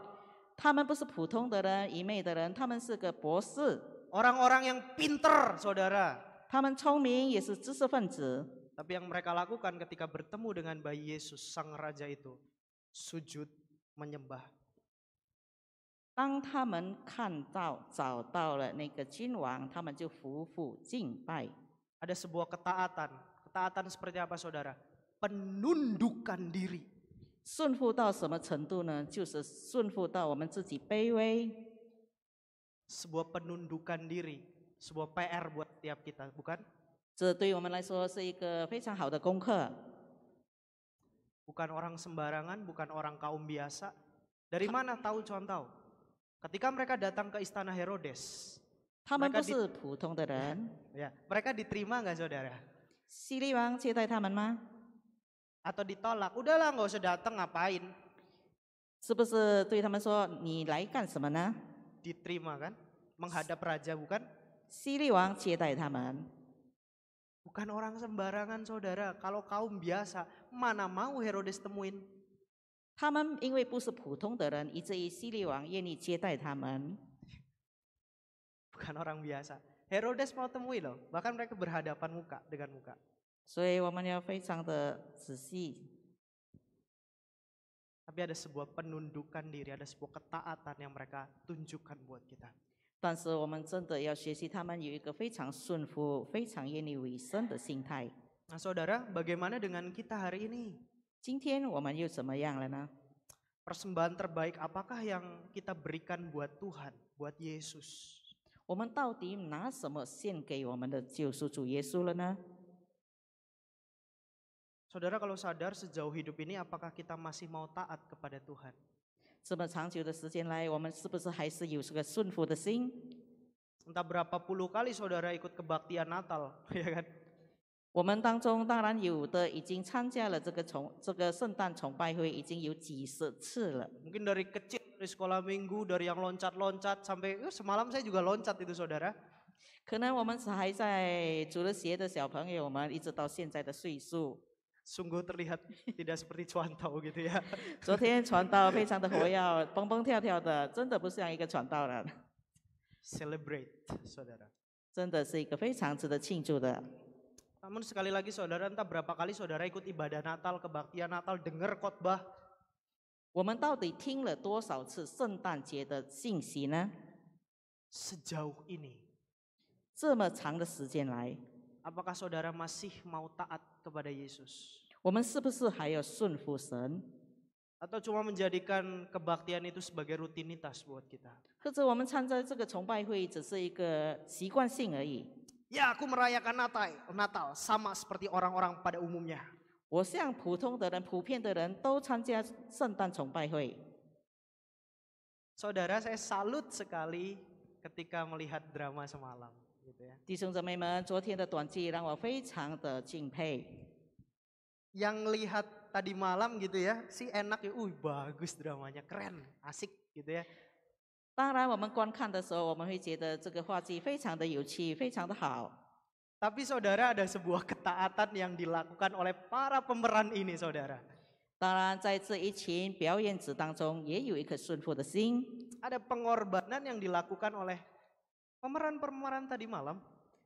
他们不是普通的人、愚昧的人，他们是个博士， Orang-orang yang pinter saudara. 他们聪明，也是知识分子。 Tapi yang mereka lakukan ketika bertemu dengan bayi Yesus, sang raja itu, sujud menyembah. 当他们看到找到了那个君王，他们就匍匐敬拜。 Ada sebuah ketaatan. Ketaatan seperti apa saudara? Penundukan diri. 顺服到什么程度呢？就是顺服到我们自己卑微， Sebuah penundukan diri. Sebuah PR buat tiap kita, bukan? 这对我们来说是一个非常好的功课。 Bukan orang sembarangan, bukan orang kaum biasa. Dari mana tahu contoh? Ketika mereka datang ke istana Herodes, 他们 mereka 不是普通的人。 ya, mereka diterima nggak saudara? 希律王接待他们吗？ Atau ditolak? Udahlah nggak usah datang, ngapain? 是不是对他们说你来干什么呢？ Diterima kan? Menghadap raja bukan? 希律王接待他们， Bukan orang sembarangan saudara. Kalau kaum biasa, mana mau Herodes temuin? 他们因为不是普通的人，以至于希律王愿意接待他们。 Bukan orang biasa. Herodes mau temui loh, bahkan mereka berhadapan muka dengan muka. 所以我们要非常的仔细。 Tapi ada sebuah penundukan diri, ada sebuah ketaatan yang mereka tunjukkan buat kita. 但是我们真的要学习他们有一个非常顺服、非常愿意委身的心态。 Nah saudara, bagaimana dengan kita hari ini? 今天我们又怎么样了呢？ Persembahan terbaik apakah yang kita berikan buat Tuhan, buat Yesus? 我们到底拿什么献给我们的救赎主耶稣了呢？ Saudara kalau sadar sejauh hidup ini apakah kita masih mau taat kepada Tuhan? 这么长久的时间来，我们是不是还是有这个顺服的心？ Entah berapa puluh kali saudara ikut kebaktian Natal, ya kan? 我们当中当然有的已经参加了这个圣诞崇拜会，已经有几十次了。 Mungkin dari kecil, dari sekolah minggu, dari yang loncat-loncat sampai semalam saya juga loncat itu saudara. 可能我们还在主日学的小朋友们，一直到现在的岁数。 Sungguh terlihat tidak seperti cuantau gitu ya. 昨天传道非常的活跃，蹦蹦跳跳的，真的不像一个传道人， Celebrate saudara. 真的是一个非常值得庆祝的。 Namun sekali lagi saudara, entah berapa kali saudara ikut ibadah Natal, kebaktian Natal, dengar khotbah. 我们到底听了多少次圣诞节的信息呢？ Sejauh ini, 这么长的时间来， apakah saudara masih mau taat kepada Yesus? 我们是不是还要顺服神？ Atau cuma menjadikan kebaktian itu sebagai rutinitas buat kita? 或者我们参加这个崇拜会只是一个习惯性而已？ Ya aku merayakan Natal sama seperti orang-orang pada umumnya. 我像普通的人、普遍的人都参加圣诞崇拜会。 Saudara, saya salut sekali ketika melihat drama semalam, gitu ya. 弟兄姊妹们，昨天的短剧让我非常的敬佩。 Yang lihat tadi malam gitu ya, sih enak ya, bagus dramanya, keren, asik gitu ya. 当然，我们观看的时候，我们会觉得这个话剧非常的有趣，非常的好。 Tapi saudara, ada sebuah ketaatan yang dilakukan oleh para pemeran ini saudara. 当然，在这一群表演者当中，也有一颗顺服的心。 Ada pengorbanan yang dilakukan oleh pemeran-pemeran tadi malam.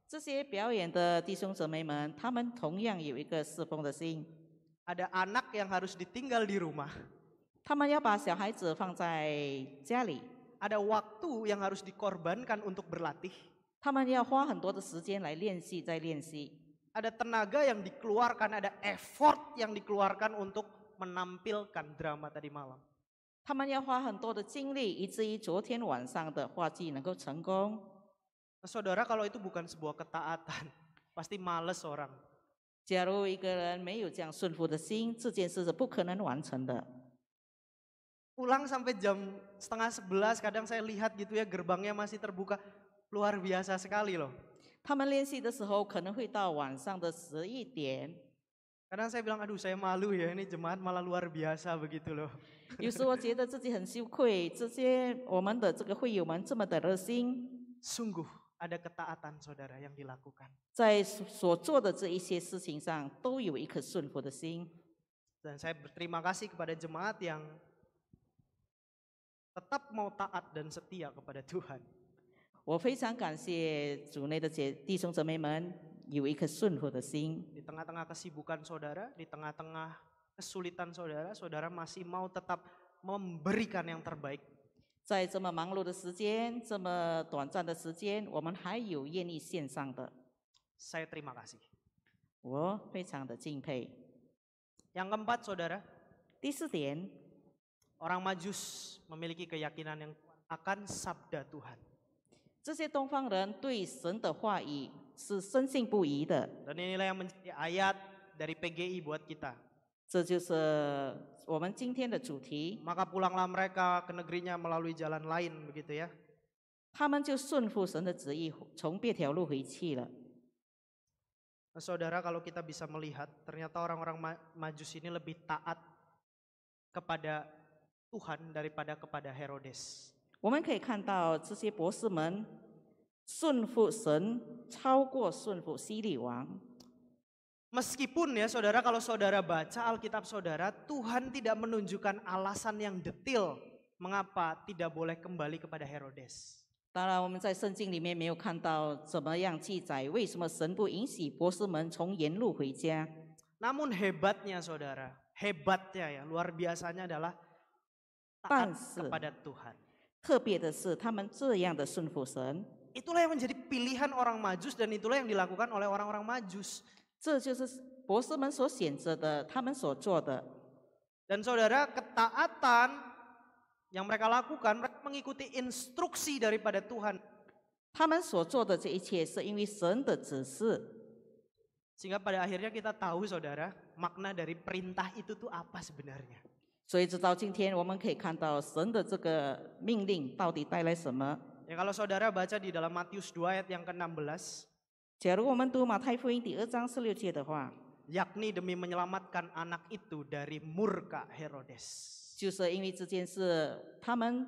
这些表演的弟兄姊妹们，他们同样有一个侍奉的心。 Ada anak yang harus ditinggal di rumah. 他们要把小孩子放在家里， Ada waktu yang harus dikorbankan untuk berlatih. 他们要花很多的时间来练习，再练习。 Ada tenaga yang dikeluarkan, ada effort yang dikeluarkan untuk menampilkan drama tadi malam. 他们要花很多的精力，以至于昨天晚上的话剧能够成功。 Saudara, kalau itu bukan sebuah ketaatan, pasti males orang. 假如一个人没有这样顺服的心，这件事是不可能完成的。 Pulang sampai jam 10:30, kadang saya lihat gitu ya gerbangnya masih terbuka. Luar biasa sekali loh. 他们练习的时候可能会到晚上的11点。 Kadang saya bilang, aduh saya malu ya, ini jemaat malah luar biasa begitu loh. 有时我觉得自己很羞愧，这些我们的这个会友们这么的热心， Sungguh ada ketaatan saudara yang dilakukan. 在所做的这一些事情上都有一颗顺服的心。 Dan saya berterima kasih kepada jemaat yang tetap mau taat dan setia kepada Tuhan. 我非常感谢主内的弟兄姊妹们有一颗顺服的心。 Di tengah-tengah kesibukan saudara, di tengah-tengah kesulitan saudara, saudara masih mau tetap memberikan yang terbaik. 在这么忙碌的时间，这么短暂的时间，我们还有愿意献上的， Saya terima kasih. 我非常的敬佩。 Yang keempat saudara, 第四点， orang Majus memiliki keyakinan yang kuat akan sabda Tuhan. 这些东方人对神的话语是深信不疑的， Dan inilah yang menjadi ayat dari PGI buat kita. 这就是我们今天的主题。 Maka pulanglah mereka ke negerinya melalui jalan lain begitu ya. 他们就顺服神的旨意，从别条路回去了。 Nah, saudara, kalau kita bisa melihat ternyata orang-orang Majus ini lebih taat kepada Tuhan daripada kepada Herodes. 我们可以看到这些博士们顺服神，超过顺服希律王。Meskipun ya saudara, kalau saudara baca Alkitab saudara, Tuhan tidak menunjukkan alasan yang detail mengapa tidak boleh kembali kepada Herodes. 当然，我们在圣经里面没有看到怎么样记载，为什么神不允许博士们从沿路回家？ Namun hebatnya saudara, hebatnya ya, luar biasanya adalah taat 但是 kepada Tuhan. 特别的是，他们这样的顺服神， Itulah yang menjadi pilihan orang Majus dan itulah yang dilakukan oleh orang-orang Majus. 这就是博士们所选择的，他们所做的。 Dan saudara, ketaatan yang mereka lakukan, mereka mengikuti instruksi daripada Tuhan. 他们所做的这一切，是因为神的指示。 Sehingga pada akhirnya kita tahu saudara, makna dari perintah itu tuh apa sebenarnya. 所以直到今天，我们可以看到神的这个命令到底带来什么。 Ya kalau saudara baca di dalam Matius 2 ayat yang ke-16, 假如我们读马太福音第2章16节的话， yakni demi menyelamatkan anak itu dari murka Herodes. 就是因为这件事，他们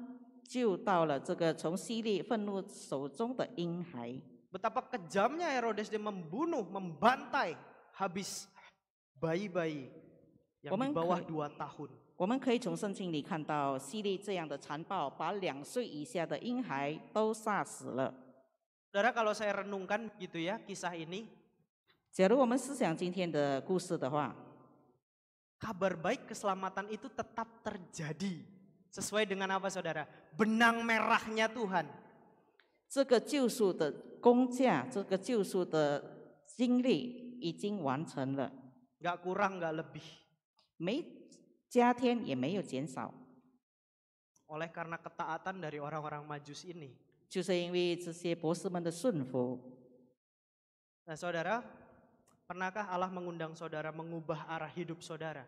救到了这个从希律愤怒手中的婴孩。 Betapa kejamnya Herodes dia membunuh, membantai habis bayi-bayi yang di bawah 2 tahun. 我们可以从圣经里看到希律这样的残暴，把2岁以下的婴孩都杀死了。 Saudara, kalau saya renungkan gitu ya kisah ini, 假如我们思想今天的故事的话， kabar baik keselamatan itu tetap terjadi. Sesuai dengan apa saudara? Benang merahnya Tuhan. 这个救赎的工价，这个救赎的经历已经完成了， Gak kurang, gak lebih. 没加添也没有减少， Oleh karena ketaatan dari orang-orang Majus ini. 就是因为这些博士们的顺服。 Nah saudara, pernahkah Allah mengundang saudara mengubah arah hidup saudara?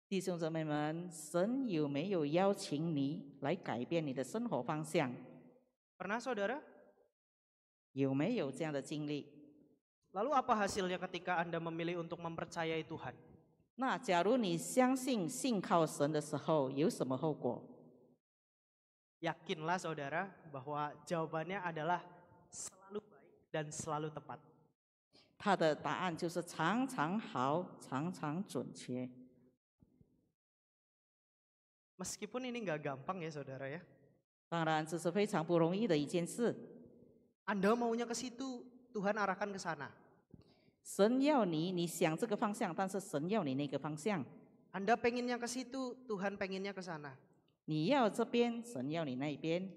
弟兄姊妹们，神有没有邀请你来改变你的生活方向？ Pernah saudara? 有没有这样的经历？ Lalu apa hasilnya ketika Anda memilih untuk mempercayai Tuhan? 那假如你相信信靠神的时候，有什么后果？ Yakinlah saudara bahwa jawabannya adalah selalu baik dan selalu tepat. 他的答案就是常常好，常常准确。 Meskipun ini nggak gampang ya saudara ya. 当然，这是非常不容易的一件事。 Anda maunya ke situ, Tuhan arahkan ke sana. 神要你，你想这个方向，但是神要你那个方向。 Anda pengennya ke situ, Tuhan pengennya ke sana. 你要这边，神要你那边。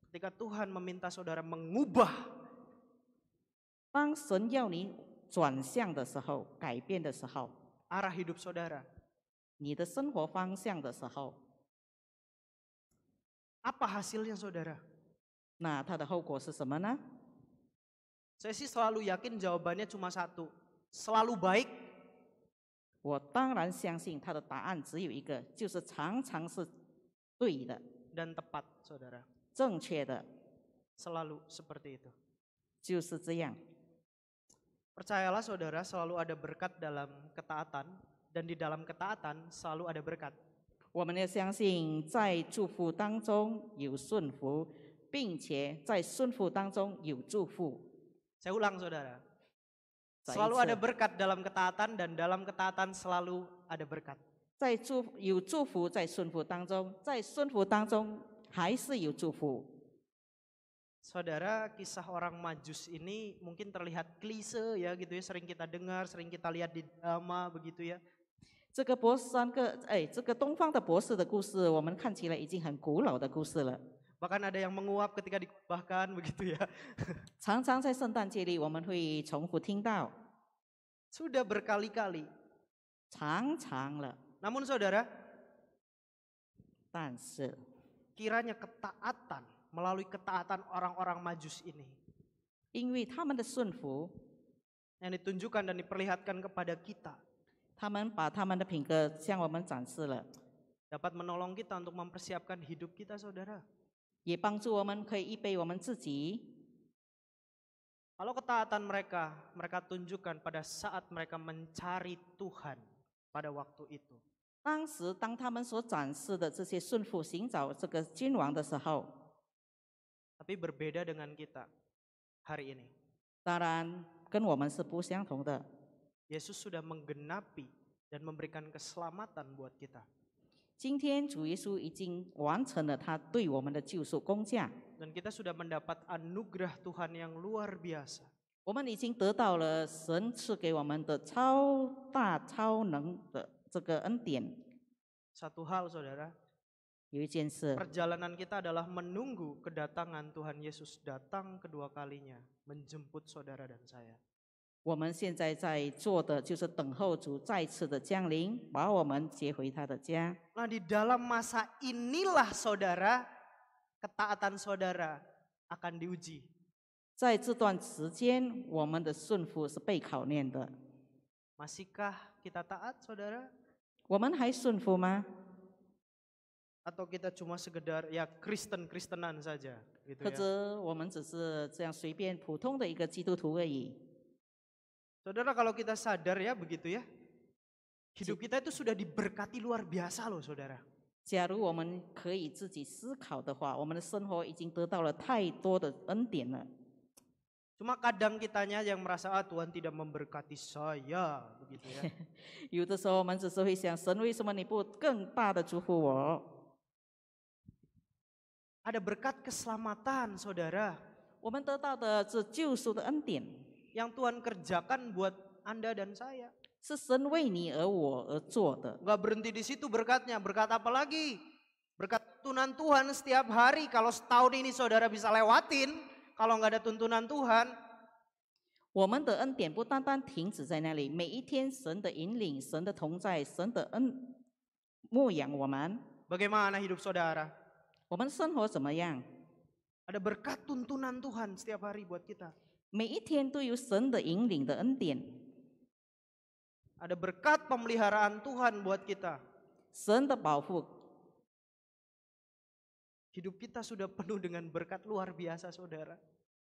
Ketika Tuhan meminta saudara mengubah, 当神要你转向的时候，改变的时候， arah hidup saudara, 你的生活方向的时候， apa hasilnya saudara? 那它的后果是什么呢？ Saya sih selalu yakin jawabannya cuma satu, selalu baik 我当然相信他的答案只有一个，就是常常是对的、 dan tepat saudara. 正确的， Selalu seperti itu. 就是这样。 Percayalah saudara, selalu ada berkat dalam ketaatan dan di dalam ketaatan selalu ada berkat. 我们要相信，在祝福当中有顺服，并且在顺服当中有祝福。 Saya ulang saudara, 再一 selalu 次 ada berkat dalam ketaatan dan dalam ketaatan selalu ada berkat. 在有祝福，在顺服当中，在顺服当中还是有祝福。 Saudara, kisah orang Majus ini mungkin terlihat klise ya gitu ya, sering kita dengar, sering kita lihat di drama begitu ya. 这个这个东方的博士的故事，我们看起来已经很古老的故事了。 Bahkan ada yang menguap ketika dikubahkan begitu ya. 常常在圣诞节里，我们会重复听到， Sudah berkali-kali. 常常了。 Namun saudara, 但是 kiranya ketaatan melalui ketaatan orang-orang Majus ini 因为他们的顺服， yang ditunjukkan dan diperlihatkan kepada kita 他们把他们的品格向我们展示了， dapat menolong kita untuk mempersiapkan hidup kita saudara. 也帮助我们可以预备我们自己。 Kalau ketaatan mereka tunjukkan pada saat mereka mencari Tuhan pada waktu itu. 当时，当他们所展示的这些顺服寻找这个君王的时候， Tapi berbeda dengan kita hari ini. 当然跟我们是不相同的。Yesus sudah menggenapi dan memberikan keselamatan buat kita. 今天主耶稣已经完成了他对我们的救赎工价， Dan kita sudah mendapat anugerah Tuhan yang luar biasa. 我们已经得到了神赐给我们的超大超能的这个恩典。 Satu hal saudara, 有一件事， perjalanan kita adalah menunggu kedatangan Tuhan Yesus datang kedua kalinya, menjemput saudara dan saya. 我们现在在做的就是等候主再次的降临，把我们接回他的家。 Nah, di dalam masa inilah saudara, ketaatan saudara akan diuji. 在这段时间，我们的顺服是被考验的。 Masihkah kita taat saudara? 我们还顺服吗？ Atau kita cuma sekedar ya Kristen-Kristenan saja gitu 或 ya. 者我们只是这样随便普通的一个基督徒而已？ Saudara, kalau kita sadar ya begitu ya, hidup kita itu sudah diberkati luar biasa loh saudara. 假如我们可以自己思考的话，我们的生活已经得到了太多的恩典了。 Cuma kadang kitanya yang merasa Tuhan tidak memberkati saya begitu ya. 有的时候我们只是会想，神为什么你不更大的祝福我？ Ada berkat keselamatan saudara 我们得到的是救赎的恩典， yang Tuhan kerjakan buat Anda dan saya. 是神为你而我而做的。 Nggak berhenti di situ berkatnya, berkat apa lagi? Berkat tuntunan Tuhan setiap hari. Kalau setahun ini saudara bisa lewatin, kalau nggak ada tuntunan Tuhan, 我们的恩典不单单停止在那里，每一天神的引领、神的同在、神的牧养我们， bagaimana hidup saudara? 我们生活怎么样？ Ada berkat tuntunan Tuhan setiap hari buat kita. 每一天都有神的引领的恩典， Ada berkat pemeliharaan Tuhan buat kita. 神的保护。 Hidup kita sudah penuh dengan berkat luar biasa saudara.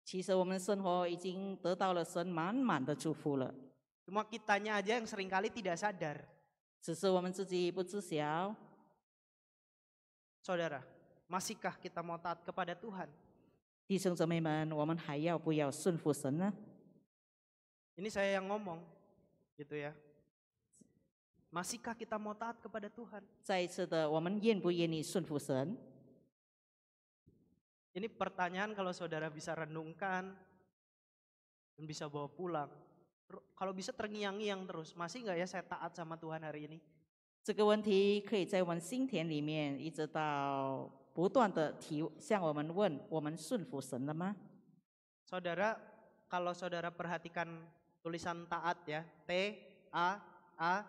其实我们生活已经得到了神满满的祝福了， Cuma kitanya aja yang seringkali tidak sadar. 只是我们自己不知晓。 Saudara, masihkah kita mau taat kepada Tuhan? 弟兄姊妹们，我们还要不要顺服神呢？ Ini saya yang ngomong, gitu ya. Masihkah kita mau taat kepada Tuhan? 再一次的，我们愿不愿意顺服神？ Ini pertanyaan kalau saudara bisa renungkan dan bisa bawa pulang. Kalau bisa terngiang-ngiang terus, masih nggak ya saya taat sama Tuhan hari ini? 这个问题可以在我们心田里面一直到不断的向我们问：我们顺服神了吗？ Saudara, kalau saudara perhatikan tulisan taat ya, T-A-A-T.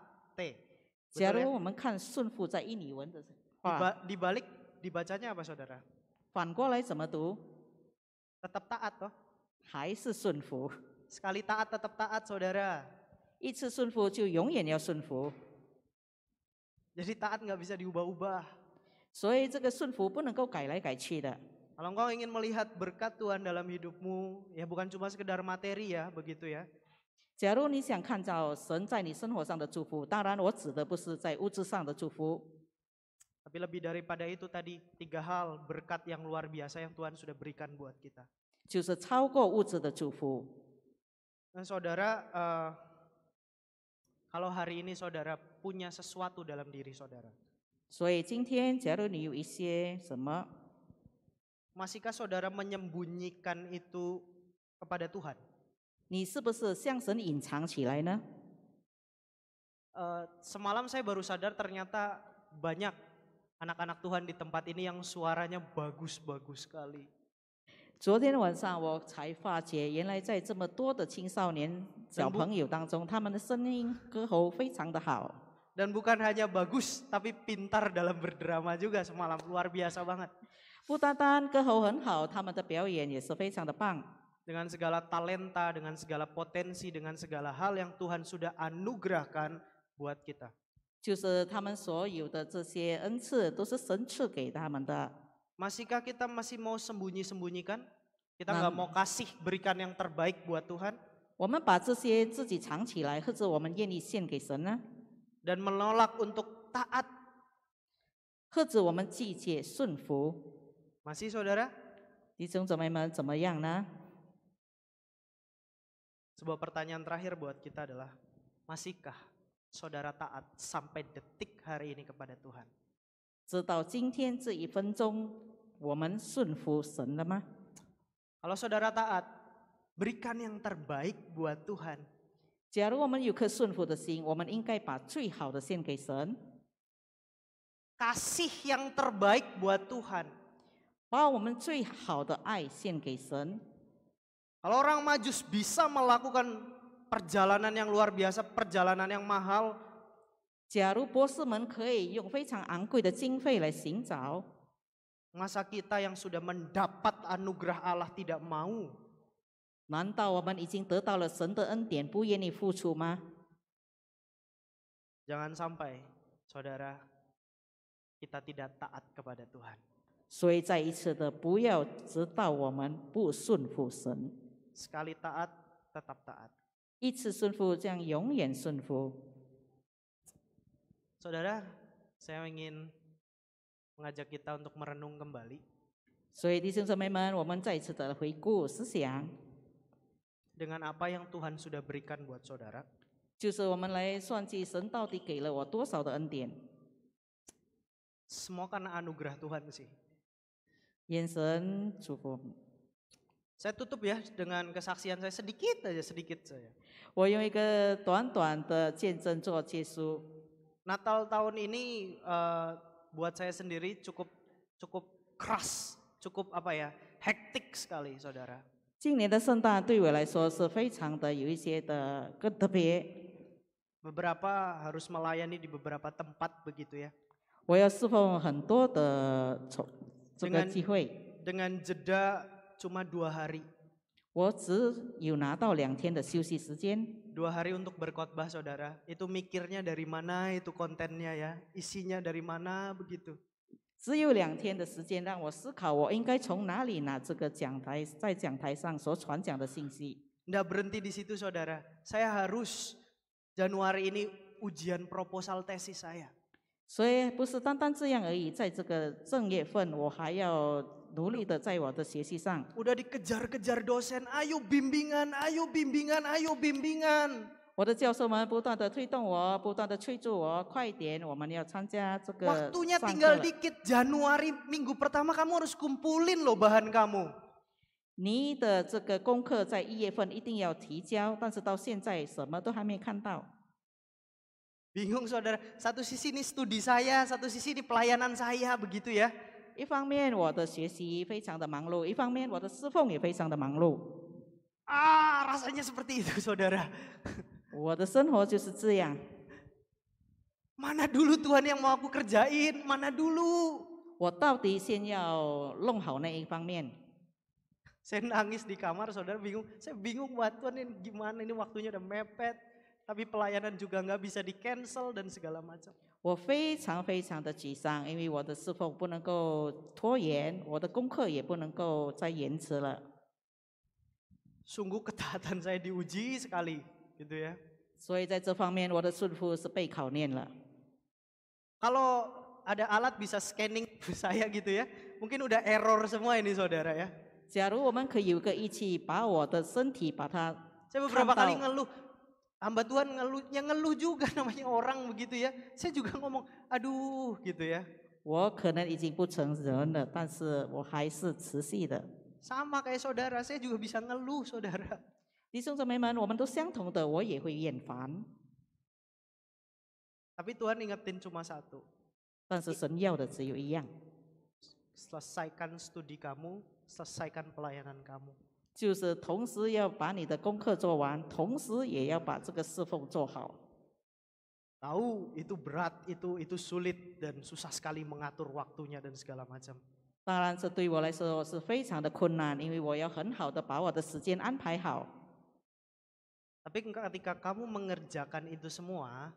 假 Betul 如 ya? 我们看顺服在印尼文的话， Di balik dibacanya apa saudara? 反过来怎么读？ Tetap taat toh. 还是顺服？ Sekali taat tetap taat saudara. 一次顺服就永远要顺服， Jadi taat nggak bisa diubah-ubah. 所以这个顺服不能够改来改去的。 Kalau engkau ingin melihat berkat Tuhan dalam hidupmu, ya bukan cuma sekedar materi ya, begitu ya. 假如你想看到神在你生活上的祝福，当然我指的不是在物质上的祝福， Tapi lebih daripada itu tadi 3 hal berkat yang luar biasa yang Tuhan sudah berikan buat kita. 就是超过物质的祝福。 Dan saudara, kalau hari ini saudara punya sesuatu dalam diri saudara, 所以今天，假如你有一些什么， masihkah saudara menyembunyikan itu kepada Tuhan? 你是不是向神隐藏起来呢？ Semalam saya baru sadar ternyata banyak anak-anak Tuhan di tempat ini yang suaranya bagus-bagus sekali. 昨天晚上我才发觉，原来在这么多的青少年小朋友当中，他们的声音歌喉非常的好。 Dan bukan hanya bagus, tapi pintar dalam berdrama juga semalam, luar biasa banget. 不单单歌喉很好，他们的表演也是非常的棒。 Dengan segala talenta, dengan segala potensi, dengan segala hal yang Tuhan sudah anugerahkan buat kita. 就是他们所有的这些恩赐，都是神赐给他们的。 Masihkah kita masih mau sembunyi-sembunyikan? Kita nggak mau kasih, berikan yang terbaik buat Tuhan? 我们把这些自己藏起来，或者我们愿意献给神呢？ Dan menolak untuk taat. 或者我们拒绝顺服？ Masih saudara? 弟兄姊妹们怎么样呢？ Sebuah pertanyaan terakhir buat kita adalah, Masihkah saudara taat sampai detik hari ini kepada Tuhan? 直到今天这1分钟，我们顺服神了吗？ Kalau saudara taat, berikan yang terbaik buat Tuhan. 假如我们有颗顺服的心，我们应该把最好的献给神， Kasih yang terbaik buat Tuhan. 把我们最好的爱献给神。 Kalau orang Majus bisa melakukan perjalanan yang luar biasa, perjalanan yang mahal, 假如博士们可以用非常昂贵的经费来寻找， masa kita yang sudah mendapat anugerah Allah tidak mau? 难道我们已经得到了神的恩典，不愿意付出吗？ Jangan sampai, saudara, kita tidak taat kepada Tuhan. 所以再一次的，不要直到我们不顺服神， Sekali taat, tetap taat. 一次顺服，这样永远顺服。 Saudara, saya ingin mengajak kita untuk merenung kembali 所以弟兄姊妹们，我们再一次的回顾思想， dengan apa yang Tuhan sudah berikan buat saudara. 就是我们来算计神到底给了我多少的恩典。 Semua karena anugerah Tuhan sih. 愿神祝福。 Saya tutup ya dengan kesaksian saya sedikit saja. 我用一个短短的见证做结束。 Natal tahun ini buat saya sendiri cukup keras, cukup hektik sekali, saudara. 今年的圣诞对我来说是非常的有一些的更特别。 Beberapa harus melayani di beberapa tempat begitu ya. 我要侍奉很多的这个机会， Dengan jeda cuma 2 hari. 我只有拿到2天的休息时间。 2 hari untuk berkhotbah, saudara. Itu mikirnya dari mana itu kontennya ya, isinya dari mana begitu. 只有2天的时间让我思考，我应该从哪里拿这个讲台，在讲台上所传讲的信息。 Nggak berhenti di situ, saudara. Saya harus Januari ini ujian proposal tesis saya. 所以不是单单这样而已，在这个正月份，我还要努力的在我的学习上。 Udah dikejar-kejar dosen, ayo bimbingan, ayo bimbingan, ayo bimbingan. 我的教授们不断的推动我，不断的催促我，快一点，我们要参加这个 Waktunya 上课 tinggal 了。 dikit. Januari minggu pertama kamu harus kumpulin loh bahan kamu. 你的这个功课在1月份一定要提交，但是到现在什么都还没看到。 Bingung, saudara. Satu sisi ini studi saya, satu sisi ini pelayanan saya begitu ya. 一方面我的学习非常的忙碌，一方面我的侍奉也非常的忙碌。 Rasanya seperti itu, saudara. 我的生活就是这样。 Mana dulu Tuhan yang mau aku kerjain? Mana dulu? 我到底先要弄好那一方面。 Saya nangis di kamar, saudara, bingung. Saya bingung buat Tuhan ini gimana, ini waktunya udah mepet. Tapi pelayanan juga nggak bisa di cancel dan segala macam. 我非常非常的沮丧，因为我的侍奉不能够拖延，我的功课也不能够再延迟了。 Sungguh ketaatan saya diuji sekali, gitu ya. 所以在这方面，我的顺服是被考验了。 Kalau ada alat bisa scanning saya gitu ya, mungkin udah error semua ini, saudara ya. 假如我们可以有个仪器，把我的身体把它 Saya beberapa kali ngeluh, hamba Tuhan ngeluh juga namanya orang begitu ya. Saya juga ngomong, aduh gitu ya. 我可能已经不成人了，但是我还是持续的。 Sama kayak saudara, saya juga bisa ngeluh, saudara. 弟兄姊妹们，我们都相同的，我也会厌烦， Tapi Tuhan ingetin cuma satu, 但是神要的只有一样， selesaikan studi kamu, selesaikan pelayanan kamu. 就是同时要把你的功课做完，同时也要把这个侍奉做好。 Tahu itu berat, itu sulit dan susah sekali mengatur waktunya dan segala macam. 当然，这对我来说是非常的困难，因为我要很好的把我的时间安排好。 Tapi ketika kamu mengerjakan itu semua,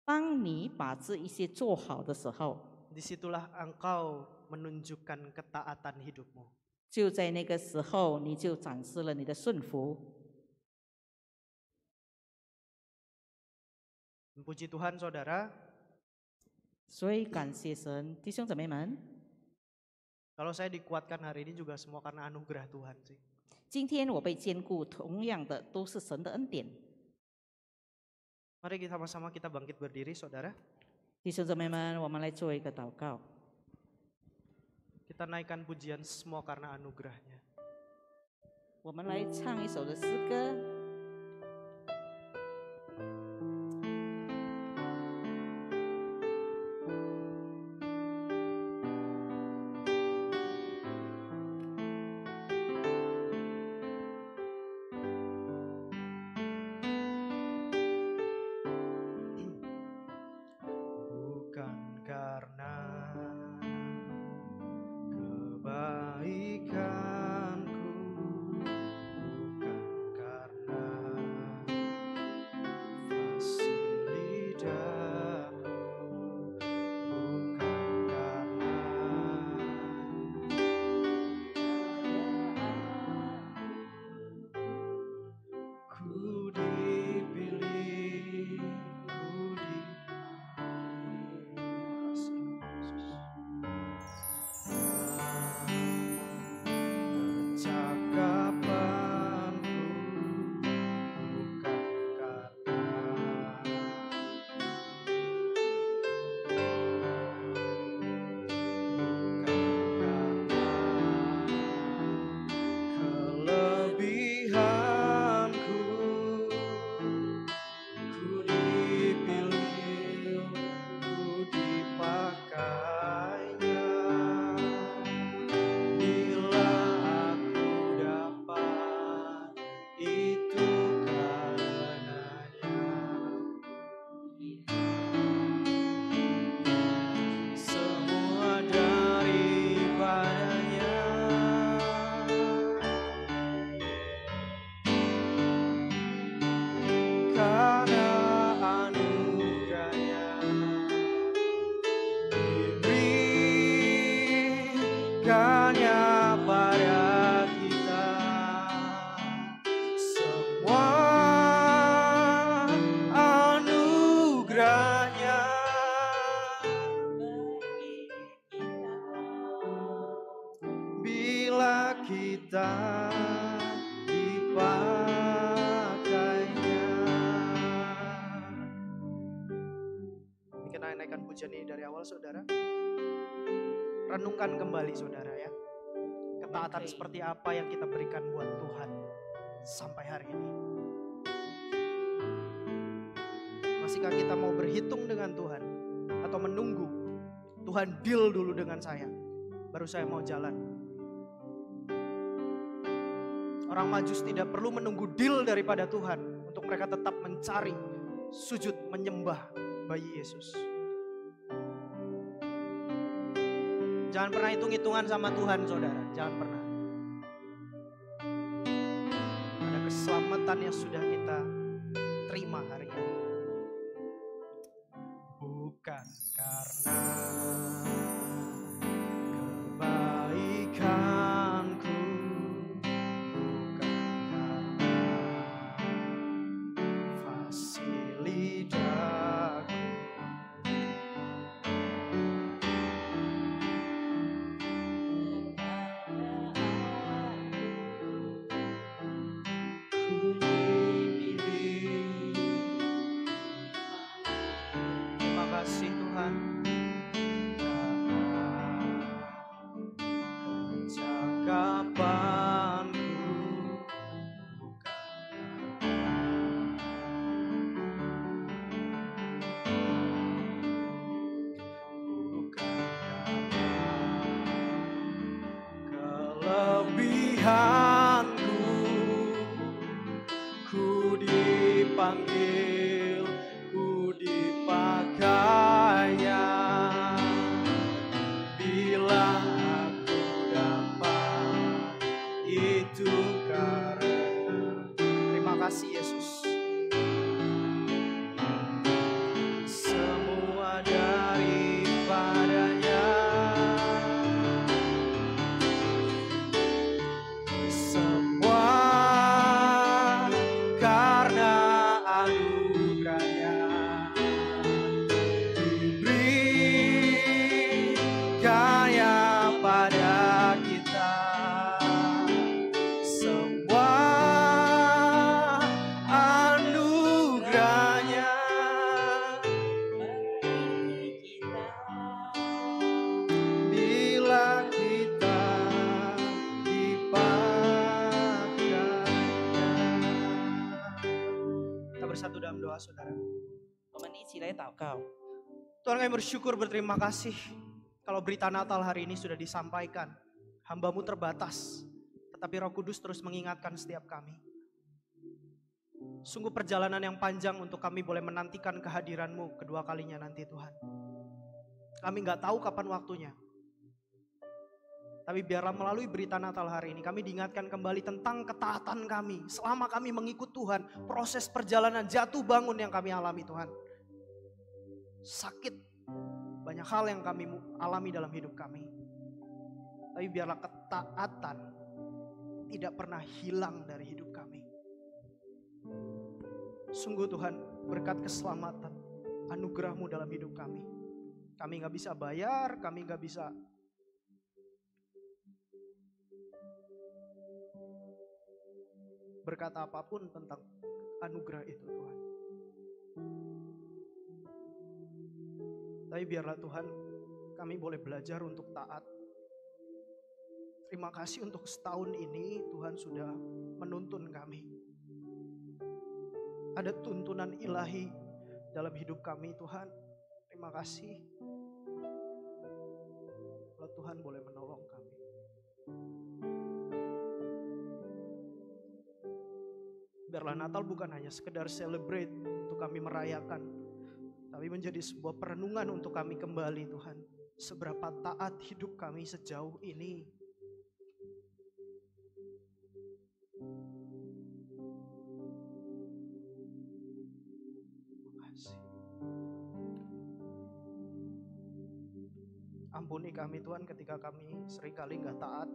当你把这一些做好的时候， disitulah engkau menunjukkan ketaatan hidupmu. 就在那个时候，你就展示了你的顺服。 Puji Tuhan, saudara. 所以感谢神，弟兄姊妹们， Kalau saya dikuatkan hari ini juga semua karena anugerah Tuhan sih. 今天我被兼顾，同样的都是神的恩典。Mari kita sama-sama kita bangkit berdiri, saudara. 弟兄姊妹们，我们来做一个祷告。 Kita naikkan pujian semua karena anugerahnya. 我们来唱一首的诗歌。 berikannya pada kita semua anugerahnya. Bila kita dipakainya. Kita naikkan pujian ini dari awal, saudara. Renungkan kembali, saudara, ya. Ketaatan seperti apa yang kita berikan buat Tuhan sampai hari ini. Masihkah kita mau berhitung dengan Tuhan atau menunggu Tuhan deal dulu dengan saya, baru saya mau jalan? Orang Majus tidak perlu menunggu deal daripada Tuhan untuk mereka tetap mencari, sujud, menyembah bayi Yesus. Jangan pernah hitung-hitungan sama Tuhan, saudara. Jangan pernah. Ada keselamatan yang sudah kita terima hari ini. Bukan karena kebaikanku, bukan karena fasilitasku, kasih Tuhan, kecakapanku, bukan kelebihanku, ku dipanggil, ku dipakainya. Bila aku dapat itu karena terima kasih Yesus. Semua daripadanya, berdoa saudara. 我们一起来祷告。 Tuhan, kami bersyukur, berterima kasih kalau berita Natal hari ini sudah disampaikan. Hamba-Mu terbatas, tetapi Roh Kudus terus mengingatkan setiap kami. Sungguh perjalanan yang panjang untuk kami boleh menantikan kehadiran-Mu kedua kalinya nanti Tuhan. Kami gak tahu kapan waktunya. Tapi biarlah melalui berita Natal hari ini kami diingatkan kembali tentang ketaatan kami. Selama kami mengikut Tuhan, proses perjalanan jatuh bangun yang kami alami Tuhan. Sakit, banyak hal yang kami alami dalam hidup kami. Tapi biarlah ketaatan tidak pernah hilang dari hidup kami. Sungguh Tuhan, berkat keselamatan, anugerah-Mu dalam hidup kami. Kami gak bisa bayar, kami gak bisa berkata apapun tentang anugerah itu Tuhan. Tapi biarlah Tuhan, kami boleh belajar untuk taat. Terima kasih untuk setahun ini Tuhan sudah menuntun kami. Ada tuntunan ilahi dalam hidup kami Tuhan. Terima kasih. Kalau Tuhan boleh menolong kami. Biarlah Natal bukan hanya sekedar celebrate untuk kami merayakan, tapi menjadi sebuah perenungan untuk kami kembali Tuhan. Seberapa taat hidup kami sejauh ini. Terima kasih. Ampuni kami Tuhan ketika kami seringkali gak taat.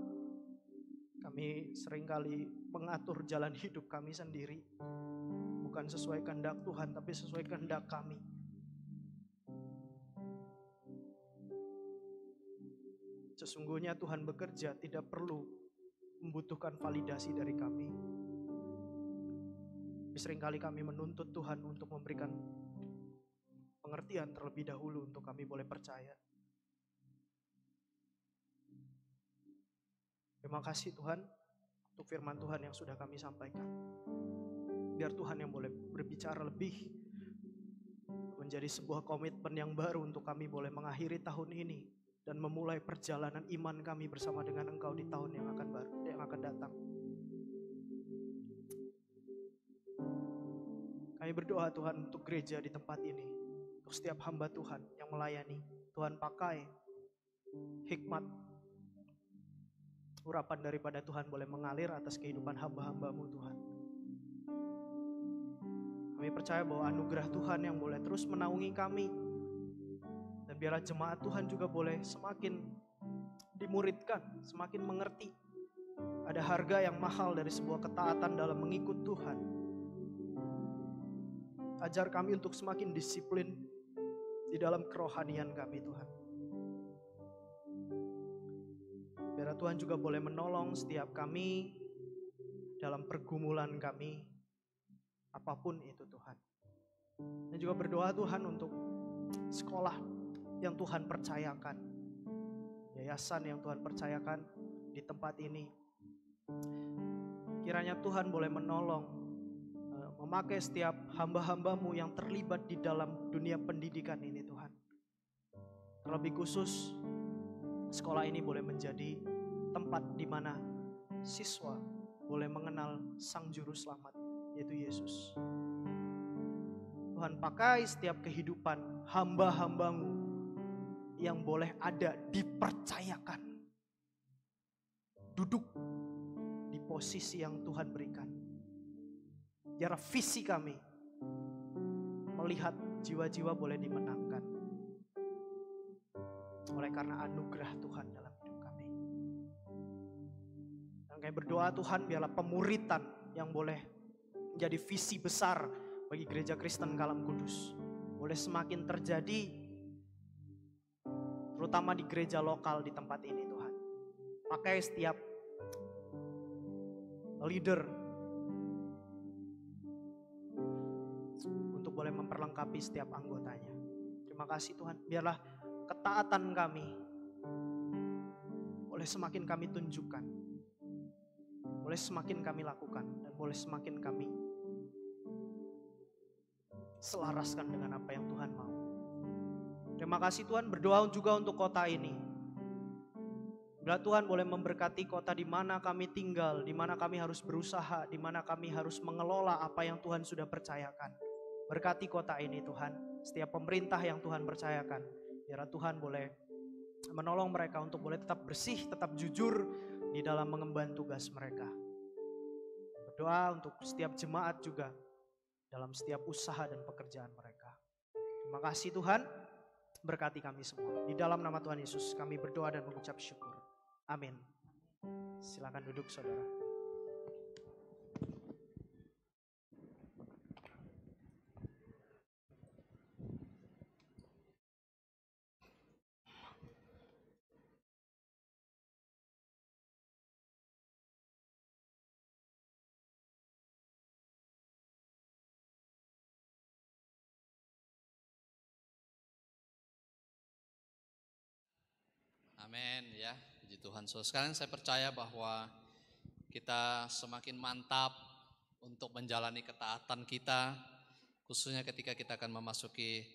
Kami seringkali mengatur jalan hidup kami sendiri. Bukan sesuai kehendak Tuhan, tapi sesuai kehendak kami. Sesungguhnya Tuhan bekerja tidak perlu membutuhkan validasi dari kami. Seringkali kami menuntut Tuhan untuk memberikan pengertian terlebih dahulu untuk kami boleh percaya. Terima kasih Tuhan untuk firman Tuhan yang sudah kami sampaikan. Biar Tuhan yang boleh berbicara lebih, menjadi sebuah komitmen yang baru untuk kami boleh mengakhiri tahun ini dan memulai perjalanan iman kami bersama dengan Engkau di tahun yang akan datang. Kami berdoa Tuhan untuk gereja di tempat ini, untuk setiap hamba Tuhan yang melayani. Tuhan pakai hikmat, urapan daripada Tuhan boleh mengalir atas kehidupan hamba-hamba-Mu Tuhan. Kami percaya bahwa anugerah Tuhan yang boleh terus menaungi kami. Dan biarlah jemaat Tuhan juga boleh semakin dimuridkan, semakin mengerti. Ada harga yang mahal dari sebuah ketaatan dalam mengikut Tuhan. Ajar kami untuk semakin disiplin di dalam kerohanian kami Tuhan. Biarlah Tuhan juga boleh menolong setiap kami dalam pergumulan kami, apapun itu Tuhan. Dan juga berdoa Tuhan untuk sekolah yang Tuhan percayakan, yayasan yang Tuhan percayakan di tempat ini. Kiranya Tuhan boleh menolong, memakai setiap hamba-hamba-Mu yang terlibat di dalam dunia pendidikan ini Tuhan. Terlebih khusus, sekolah ini boleh menjadi tempat di mana siswa boleh mengenal Sang Juru Selamat, yaitu Yesus. Tuhan pakai setiap kehidupan hamba-hamba-Mu yang boleh ada dipercayakan, duduk di posisi yang Tuhan berikan. Biar visi kami melihat jiwa-jiwa boleh dimenangkan oleh karena anugerah Tuhan dalam hidup kami. Dan kami berdoa Tuhan, biarlah pemuritan yang boleh menjadi visi besar bagi Gereja Kristen Kalam Kudus boleh semakin terjadi, terutama di gereja lokal di tempat ini Tuhan. Pakai setiap leader untuk boleh memperlengkapi setiap anggotanya. Terima kasih Tuhan. Biarlah ketaatan kami boleh semakin kami tunjukkan, boleh semakin kami lakukan, dan boleh semakin kami selaraskan dengan apa yang Tuhan mau. Terima kasih Tuhan, berdoa juga untuk kota ini. Bila Tuhan boleh memberkati kota di mana kami tinggal, di mana kami harus berusaha, di mana kami harus mengelola apa yang Tuhan sudah percayakan. Berkati kota ini Tuhan, setiap pemerintah yang Tuhan percayakan. Biar Tuhan boleh menolong mereka untuk boleh tetap bersih, tetap jujur di dalam mengemban tugas mereka. Berdoa untuk setiap jemaat juga dalam setiap usaha dan pekerjaan mereka. Terima kasih Tuhan, berkati kami semua. Di dalam nama Tuhan Yesus kami berdoa dan mengucap syukur. Amin. Silakan duduk saudara. Amin ya, puji Tuhan. So, sekarang saya percaya bahwa kita semakin mantap untuk menjalani ketaatan kita, khususnya ketika kita akan memasuki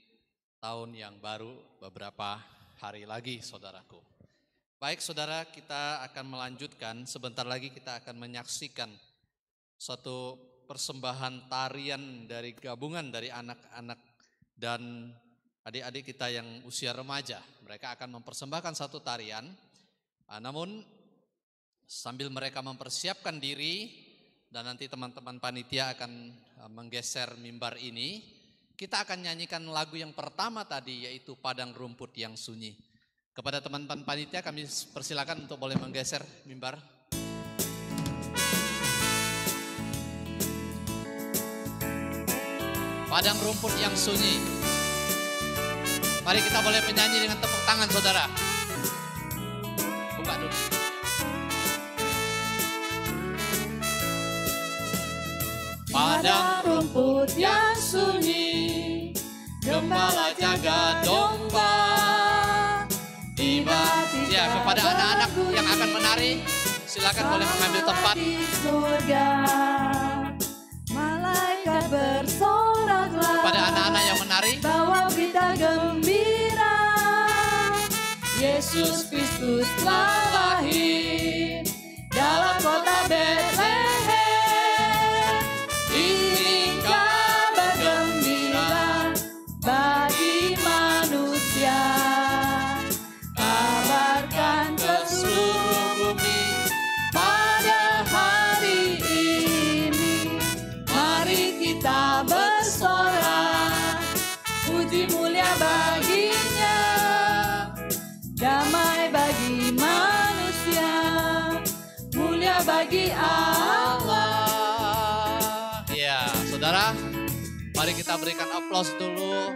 tahun yang baru beberapa hari lagi, saudaraku. Baik saudara, kita akan melanjutkan, sebentar lagi kita akan menyaksikan suatu persembahan tarian dari gabungan dari anak-anak dan adik-adik kita yang usia remaja. Mereka akan mempersembahkan satu tarian, namun sambil mereka mempersiapkan diri dan nanti teman-teman panitia akan menggeser mimbar ini, kita akan nyanyikan lagu yang pertama tadi, yaitu Padang Rumput yang Sunyi. Kepada teman-teman panitia kami persilakan untuk boleh menggeser mimbar. Padang rumput yang sunyi. Mari kita boleh menyanyi dengan tepuk tangan saudara. Buka dulu. Padang rumput yang sunyi, gembala jaga domba. Tiba ya, kepada anak-anak yang akan menari, silakan boleh mengambil tempat. Surga, malaikat bersoraklah. Kepada anak-anak yang menari, bawa berita gembira, Yesus Kristus telah lahir dalam kota Betlehem. Ini kabar gembira bagi manusia. Kabarkan ke seluruh bumi pada hari ini. Mari kita bersorak, puji mulia baginya. Damai bagi manusia, mulia bagi Allah. Ya, saudara, mari kita berikan aplaus dulu,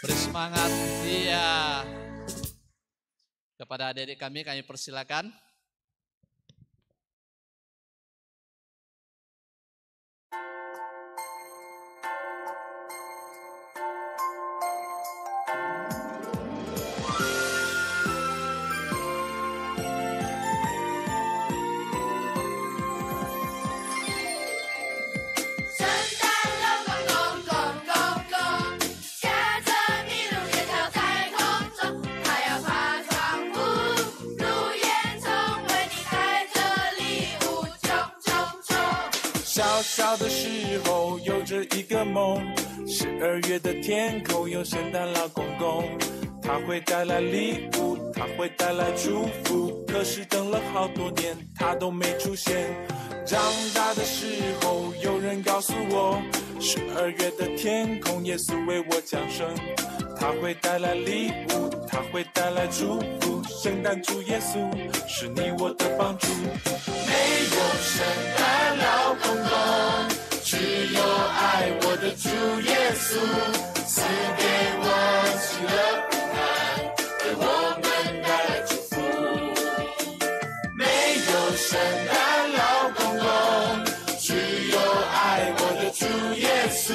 beri semangat. Iya. Kepada adik-adik kami persilakan.小的时候有着一个梦，12月的天空有圣诞老公公，他会带来礼物，他会带来祝福，可是等了好多年他都没出现。长大的时候有人告诉我，12月的天空耶稣为我降生，他会带来礼物，他会带来祝福，圣诞主耶稣是你我的帮助。没有圣诞老公公，只有爱我的主耶稣，赐给我喜乐平安，为我们带来祝福。没有圣诞老公公，只有爱我的主耶稣，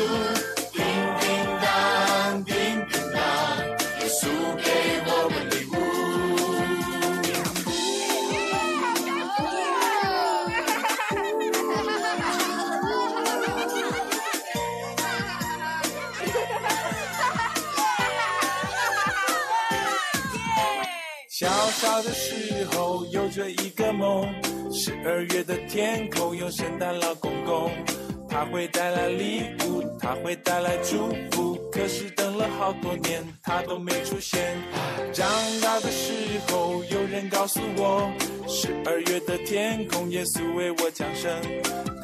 叮叮当，叮叮当，耶稣给我们礼物。小的时候有着一个梦，12月的天空有圣诞老公公，他会带来礼物，他会带来祝福，可是等了好多年他都没出现。长大的时候有人告诉我，12月的天空耶稣为我降生，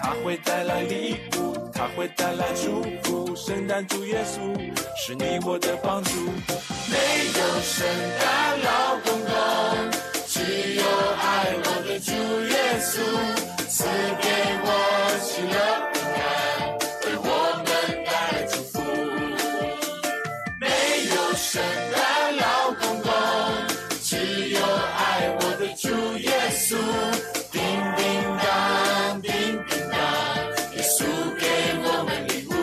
他会带来礼物，他会带来祝福，圣诞主耶稣是你我的帮助。没有圣诞老公公，只有爱我的主耶稣，赐给我喜乐平安，为我们带来祝福。没有圣诞老公公，只有爱我的主耶稣，叮叮当，叮叮当，耶稣给我们礼物。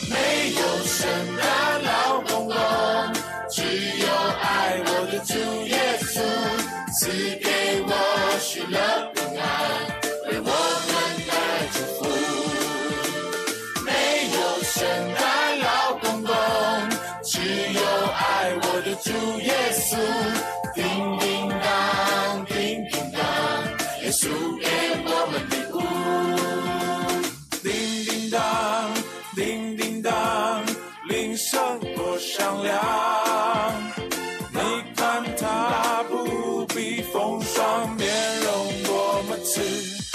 没有圣诞老公公，只有爱我的主耶稣，赐给我喜乐平安，为我们带来祝福。没有圣诞老公公，只有爱我的主耶稣，叮叮当，叮叮当，耶稣给我们礼物。叮叮当，叮叮当，铃声多响亮，你看他不必风霜，面容多么慈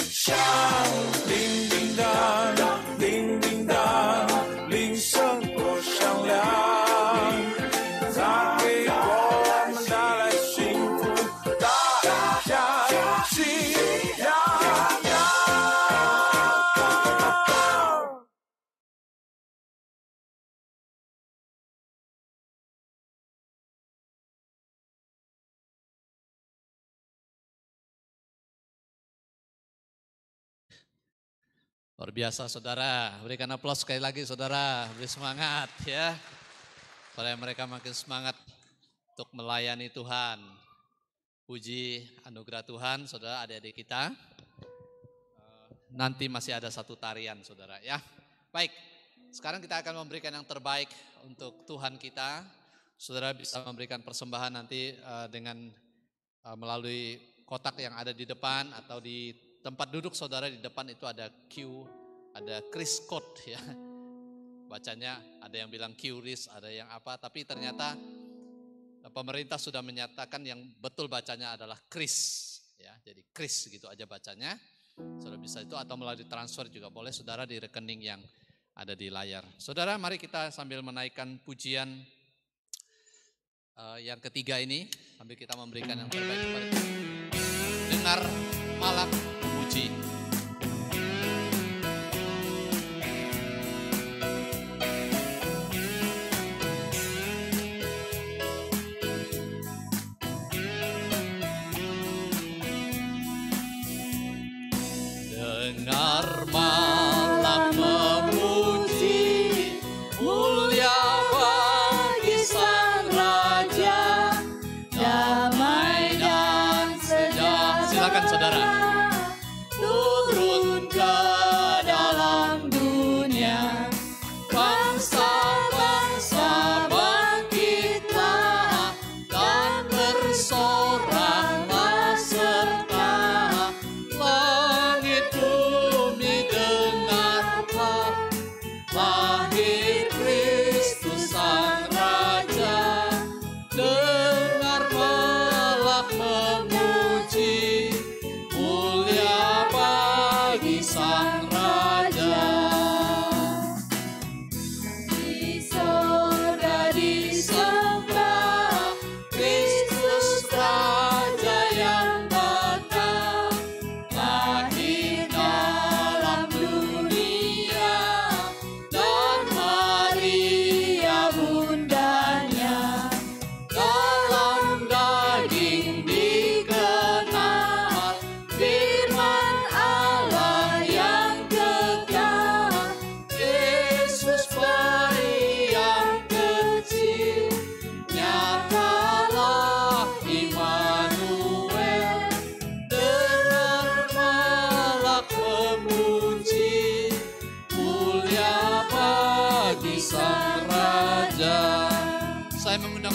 祥。叮叮当，叮叮当，铃声多响亮，他给我们带来幸福，大家喜洋洋。Luar biasa saudara, berikan aplaus sekali lagi saudara, beri semangat ya. Supaya mereka makin semangat untuk melayani Tuhan. Puji anugerah Tuhan saudara adik-adik kita. Nanti masih ada satu tarian saudara ya. Baik, sekarang kita akan memberikan yang terbaik untuk Tuhan kita. Saudara bisa memberikan persembahan nanti dengan melalui kotak yang ada di depan atau di tempat duduk saudara di depan itu ada Q, ada Kris Code ya. Bacanya ada yang bilang QRIS, ada yang apa, tapi ternyata pemerintah sudah menyatakan yang betul bacanya adalah Kris ya. Jadi Kris gitu aja bacanya. Saudara bisa itu atau melalui transfer juga boleh saudara di rekening yang ada di layar. Saudara mari kita sambil menaikkan pujian yang ketiga ini sambil kita memberikan yang terbaik kepada Tuhan. Dengar malak memuji. Dengar malak memuji, mulia bagi Sang Raja, damai dan sejahtera. Silakan saudara. Turun ke dalam dunia, bangsa-bangsa bangkitlah dan bersoraklah serta langit bumi dengarlah, lahir Kristus Sang Raja. Dengar malak memuji, mulia bagi Sang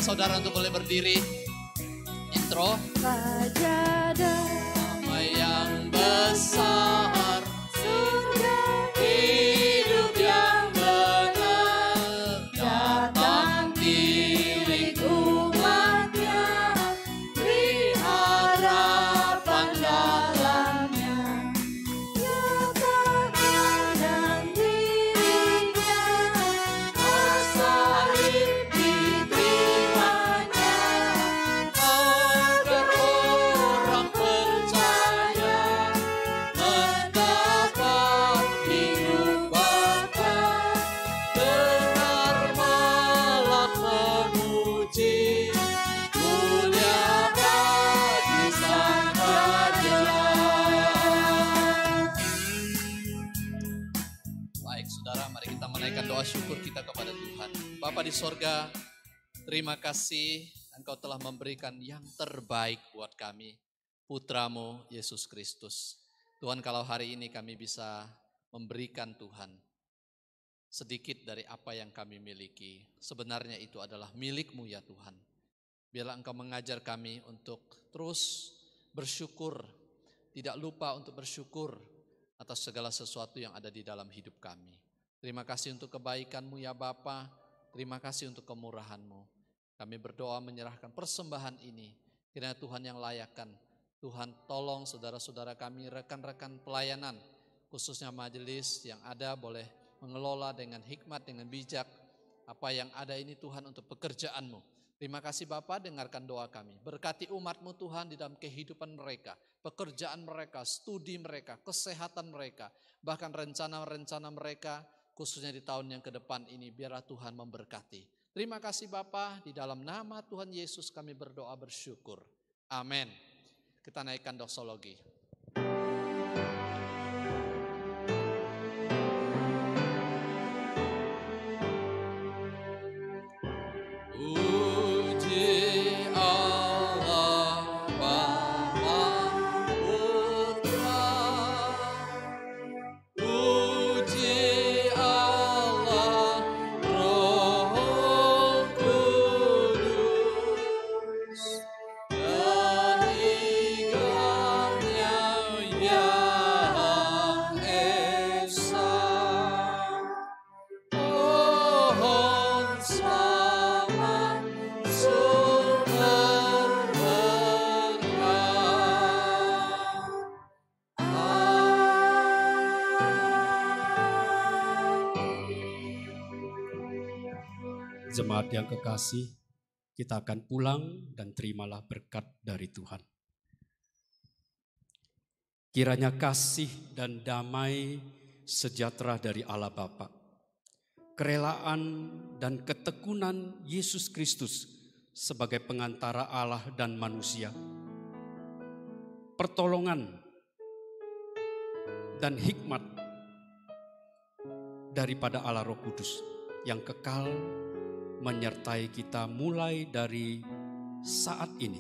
saudara untuk boleh berdiri. Intro. Sajadah Damai yang besar, surga hidup yang benar, datang milik umatnya, beri harapan dalamnya. nyatakan dan dirinya, Salib diterimanya, agar orang percaya mendapat hidup bakal. Dengar malak memuji, mulia bagi Sang Raja. Baik saudara, mari kita menaikkan doa syukur kita kepada Tuhan. Bapa di sorga, terima kasih Engkau telah memberikan yang terbaik buat kami, Putramu Yesus Kristus. Tuhan, kalau hari ini kami bisa memberikan Tuhan sedikit dari apa yang kami miliki, sebenarnya itu adalah milik-Mu ya Tuhan. Biarlah Engkau mengajar kami untuk terus bersyukur, tidak lupa untuk bersyukur atas segala sesuatu yang ada di dalam hidup kami. Terima kasih untuk kebaikan-Mu ya Bapa, terima kasih untuk kemurahan-Mu. Kami berdoa menyerahkan persembahan ini, kiranya Tuhan yang layakkan. Tuhan tolong saudara-saudara kami, rekan-rekan pelayanan, khususnya majelis yang ada boleh mengelola dengan hikmat, dengan bijak. Apa yang ada ini Tuhan untuk pekerjaan-Mu. Terima kasih Bapa, dengarkan doa kami. Berkati umat-Mu Tuhan di dalam kehidupan mereka, pekerjaan mereka, studi mereka, kesehatan mereka, bahkan rencana-rencana mereka, khususnya di tahun yang ke depan ini, biarlah Tuhan memberkati. Terima kasih Bapa, di dalam nama Tuhan Yesus kami berdoa bersyukur. Amin. Kita naikkan doksologi. Puji Allah Bapa Putra, puji Allah Roh Kudus, ketiganya yang esa. Pohon selamat sumber berkah. Jemaat yang kekasih, kita akan pulang dan terimalah berkat dari Tuhan. Kiranya kasih dan damai sejahtera dari Allah Bapa, kerelaan dan ketekunan Yesus Kristus sebagai pengantara Allah dan manusia, pertolongan dan hikmat daripada Allah Roh Kudus yang kekal menyertai kita mulai dari saat ini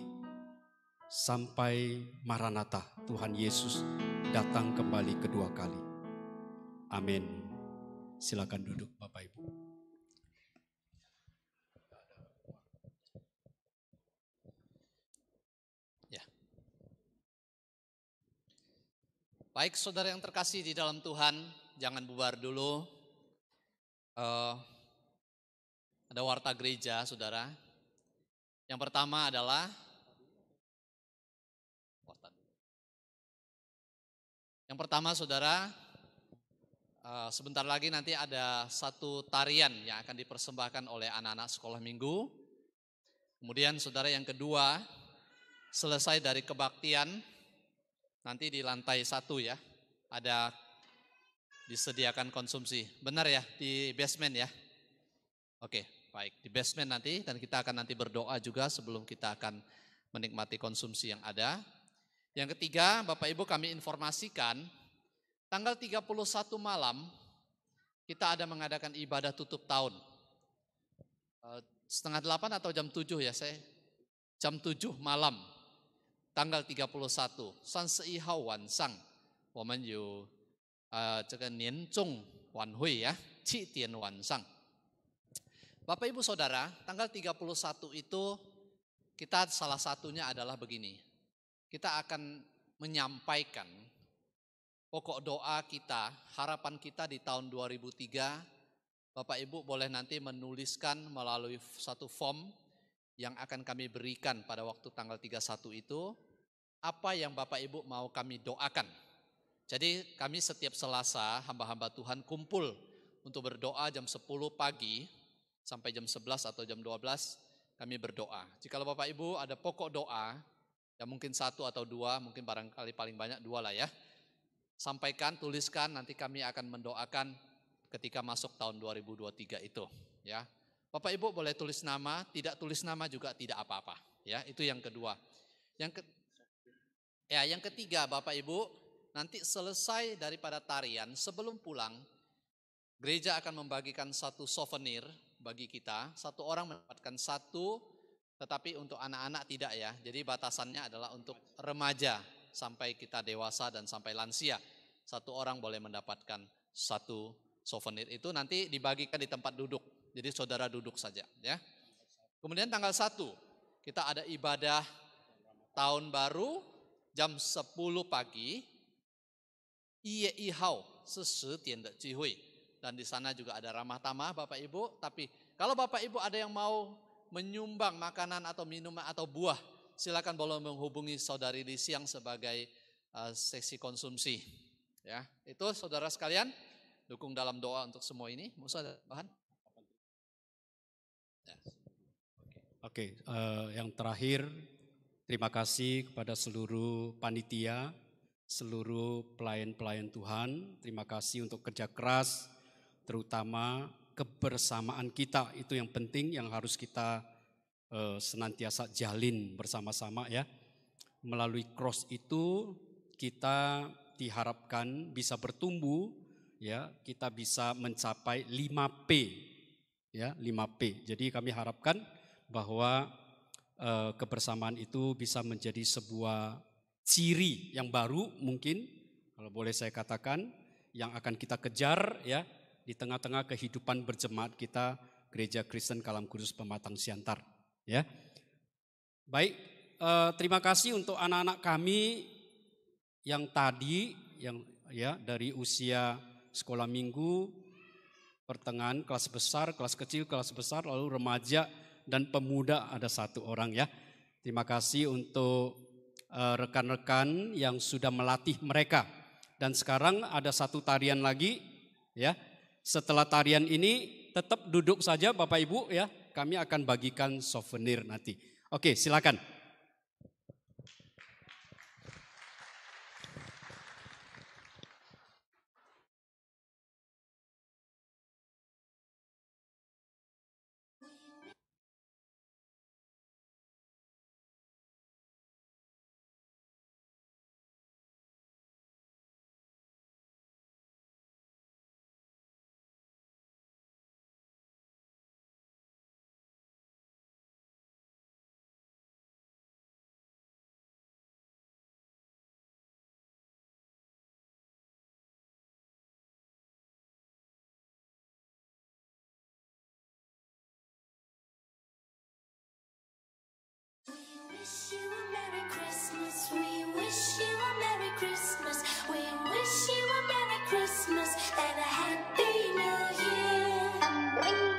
sampai Maranatha, Tuhan Yesus datang kembali kedua kali. Amin. Silakan duduk Bapak Ibu. Ya. Baik saudara yang terkasih di dalam Tuhan, jangan bubar dulu. Ada warta gereja saudara. Yang pertama adalah saudara, sebentar lagi nanti ada satu tarian yang akan dipersembahkan oleh anak-anak sekolah minggu. Kemudian saudara yang kedua, selesai dari kebaktian, nanti di lantai 1 ya, ada disediakan konsumsi. Benar ya, di basement ya? Oke, baik, di basement nanti, dan kita akan nanti berdoa juga sebelum kita akan menikmati konsumsi yang ada. Yang ketiga, Bapak Ibu kami informasikan, tanggal 31 malam, kita ada mengadakan ibadah tutup tahun. 7:30 atau jam 7 ya, jam 7 malam, tanggal 31, 31号晚上，我们有这个年终晚会呀，7点晚上。Bapak Ibu Saudara, tanggal 31 itu kita salah satunya adalah begini. Kita akan menyampaikan pokok doa kita, harapan kita di tahun 2003. Bapak Ibu boleh nanti menuliskan melalui satu form yang akan kami berikan pada waktu tanggal 31 itu, apa yang Bapak Ibu mau kami doakan. Jadi kami setiap Selasa hamba-hamba Tuhan kumpul untuk berdoa jam 10 pagi sampai jam 11 atau jam 12 kami berdoa. Jika Bapak Ibu ada pokok doa, ya mungkin 1 atau 2, mungkin barangkali paling banyak 2 lah ya. Sampaikan, tuliskan, nanti kami akan mendoakan ketika masuk tahun 2023 itu. Ya, Bapak Ibu boleh tulis nama, tidak tulis nama juga tidak apa-apa. Ya, itu yang kedua. Yang ketiga Bapak Ibu, nanti selesai daripada tarian, sebelum pulang, gereja akan membagikan satu souvenir bagi kita. Satu orang mendapatkan satu, tetapi untuk anak-anak tidak ya. Jadi batasannya adalah untuk remaja sampai kita dewasa dan sampai lansia. Satu orang boleh mendapatkan satu souvenir itu, nanti dibagikan di tempat duduk. Jadi saudara duduk saja ya. Kemudian tanggal 1 kita ada ibadah tahun baru jam 10 pagi. Iye ihau 10点的聚会, dan di sana juga ada ramah tamah Bapak Ibu. Tapi kalau Bapak Ibu ada yang mau menyumbang makanan atau minuman atau buah, silakan boleh menghubungi saudari Lisi yang sebagai seksi konsumsi. Ya, itu saudara sekalian, dukung dalam doa untuk semua ini. Musa ada bahan? Oke, yang terakhir terima kasih kepada seluruh panitia, seluruh pelayan-pelayan Tuhan. Terima kasih untuk kerja keras, terutama kebersamaan kita. Itu yang penting, yang harus kita senantiasa jalin bersama-sama ya. Melalui cross itu kita diharapkan bisa bertumbuh ya, kita bisa mencapai 5P ya, 5P. Jadi kami harapkan bahwa kebersamaan itu bisa menjadi sebuah ciri yang baru mungkin, kalau boleh saya katakan, yang akan kita kejar ya di tengah-tengah kehidupan berjemaat kita, Gereja Kristen Kalam Kudus Pematang Siantar. Ya, baik. Terima kasih untuk anak-anak kami yang tadi, yang ya dari usia sekolah minggu, pertengahan, kelas besar, kelas kecil, kelas besar, lalu remaja dan pemuda ada 1 orang ya. Terima kasih untuk rekan-rekan yang sudah melatih mereka. Dan sekarang ada 1 tarian lagi ya. Setelah tarian ini tetap duduk saja Bapak Ibu ya. Kami akan bagikan souvenir nanti. Oke, silakan. wish you a Merry Christmas. We wish you a Merry Christmas. We wish you a Merry Christmas and a Happy New Year. Happy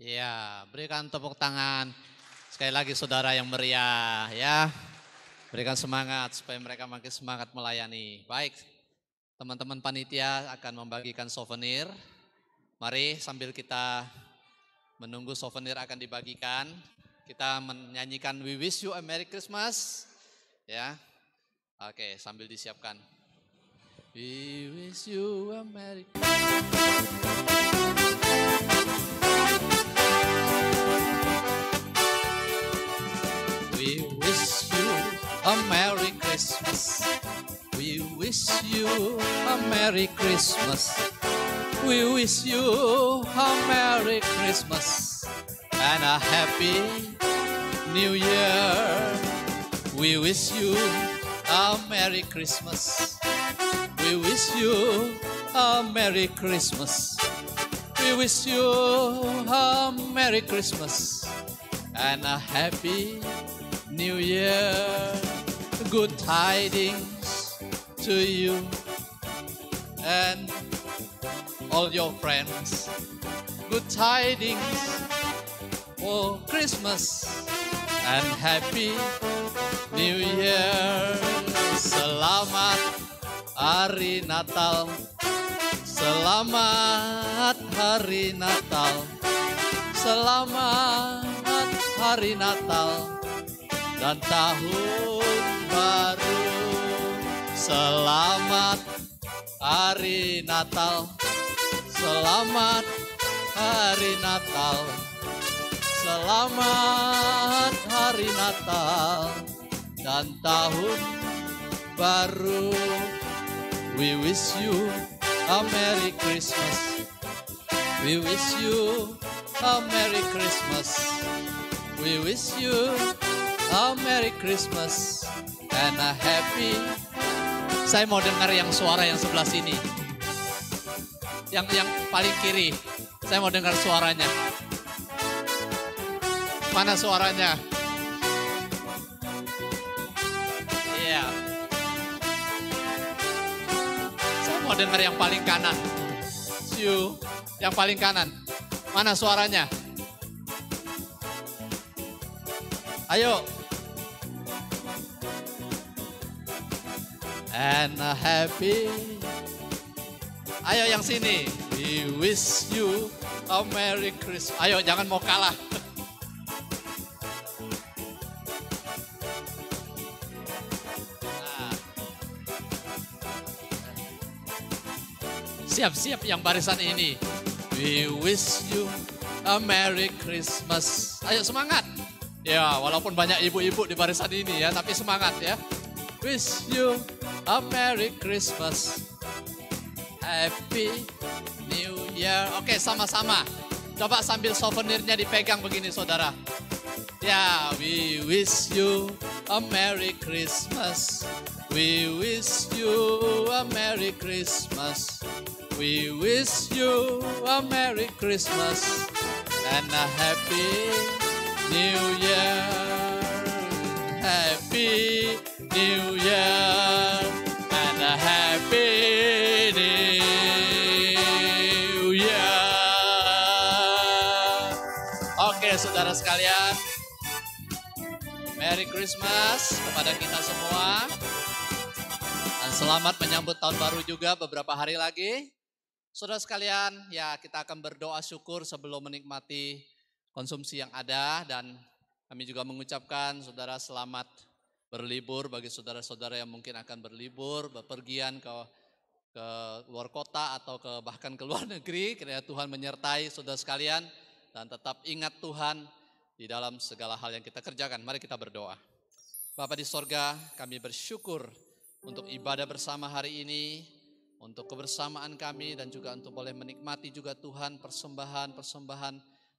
Ya, berikan tepuk tangan. Sekali lagi saudara yang meriah ya. Berikan semangat supaya mereka makin semangat melayani. Baik, teman-teman panitia akan membagikan souvenir. Mari sambil kita menunggu souvenir akan dibagikan, kita menyanyikan We Wish You a Merry Christmas. Ya, oke, sambil disiapkan. We wish you a Merry We wish you a Merry Christmas. We wish you a Merry Christmas. We wish you a Merry Christmas and a Happy New Year. We wish you a Merry Christmas. We wish you a Merry Christmas. We wish you a Merry Christmas and a Happy New Year. Good tidings to you and all your friends. Good tidings for Christmas and Happy New Year. Selamat Hari Natal. Selamat Hari Natal. Selamat Hari Natal dan Tahun Baru. Selamat Hari Natal. Selamat Hari Natal. Selamat Hari Natal dan Tahun Baru. We wish you a Merry Christmas. We wish you a Merry Christmas. We wish you a Merry Christmas and a Happy. Saya mau dengar yang suara yang sebelah sini. Yang paling kiri. Saya mau dengar suaranya. Mana suaranya? Iya. Saya mau dengar yang paling kanan. Siu, yang paling kanan. Mana suaranya? Ayo. And a happy. Ayo yang sini. We wish you a Merry Christmas. Ayo jangan mau kalah. Siap-siap yang barisan ini. We wish you a Merry Christmas. Ayo semangat. Ya, walaupun banyak ibu-ibu di barisan ini ya, tapi semangat ya. Wish you a Merry Christmas. Happy New Year. Oke, sama-sama. Coba sambil souvenirnya dipegang begini saudara. Ya, we wish you a Merry Christmas. We wish you a Merry Christmas. We wish you a Merry Christmas and a Happy New Year. Happy New Year and a Happy New Year. Oke saudara sekalian, Merry Christmas kepada kita semua. Dan selamat menyambut tahun baru juga beberapa hari lagi. Saudara sekalian, ya kita akan berdoa syukur sebelum menikmati konsumsi yang ada. Dan kami juga mengucapkan saudara selamat berlibur bagi saudara-saudara yang mungkin akan berlibur, bepergian ke luar kota atau bahkan ke luar negeri. Kiranya Tuhan menyertai saudara sekalian dan tetap ingat Tuhan di dalam segala hal yang kita kerjakan. Mari kita berdoa. Bapa di sorga, kami bersyukur untuk ibadah bersama hari ini, untuk kebersamaan kami dan juga untuk boleh menikmati juga Tuhan persembahan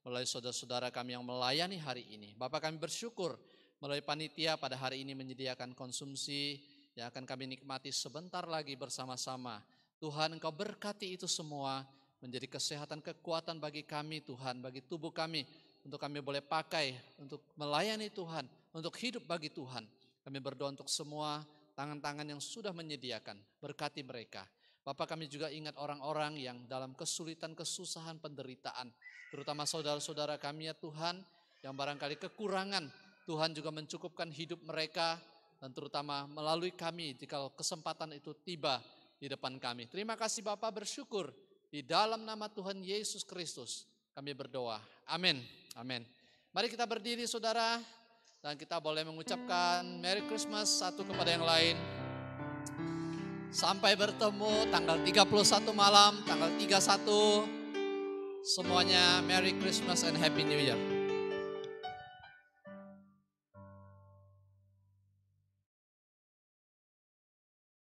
melalui saudara-saudara kami yang melayani hari ini. Bapak kami bersyukur melalui panitia pada hari ini menyediakan konsumsi yang akan kami nikmati sebentar lagi bersama-sama. Tuhan Engkau berkati itu semua menjadi kesehatan kekuatan bagi kami Tuhan, bagi tubuh kami. Untuk kami boleh pakai untuk melayani Tuhan, untuk hidup bagi Tuhan. Kami berdoa untuk semua tangan-tangan yang sudah menyediakan, berkati mereka. Bapak, kami juga ingat orang-orang yang dalam kesulitan, kesusahan, penderitaan. Terutama saudara-saudara kami ya Tuhan, yang barangkali kekurangan. Tuhan juga mencukupkan hidup mereka, dan terutama melalui kami jika kesempatan itu tiba di depan kami. Terima kasih Bapak, bersyukur. Di dalam nama Tuhan Yesus Kristus kami berdoa. Amin. Amin. Mari kita berdiri saudara, dan kita boleh mengucapkan Merry Christmas satu kepada yang lain. Sampai bertemu tanggal 31 malam, tanggal 31. Semuanya Merry Christmas and Happy New Year.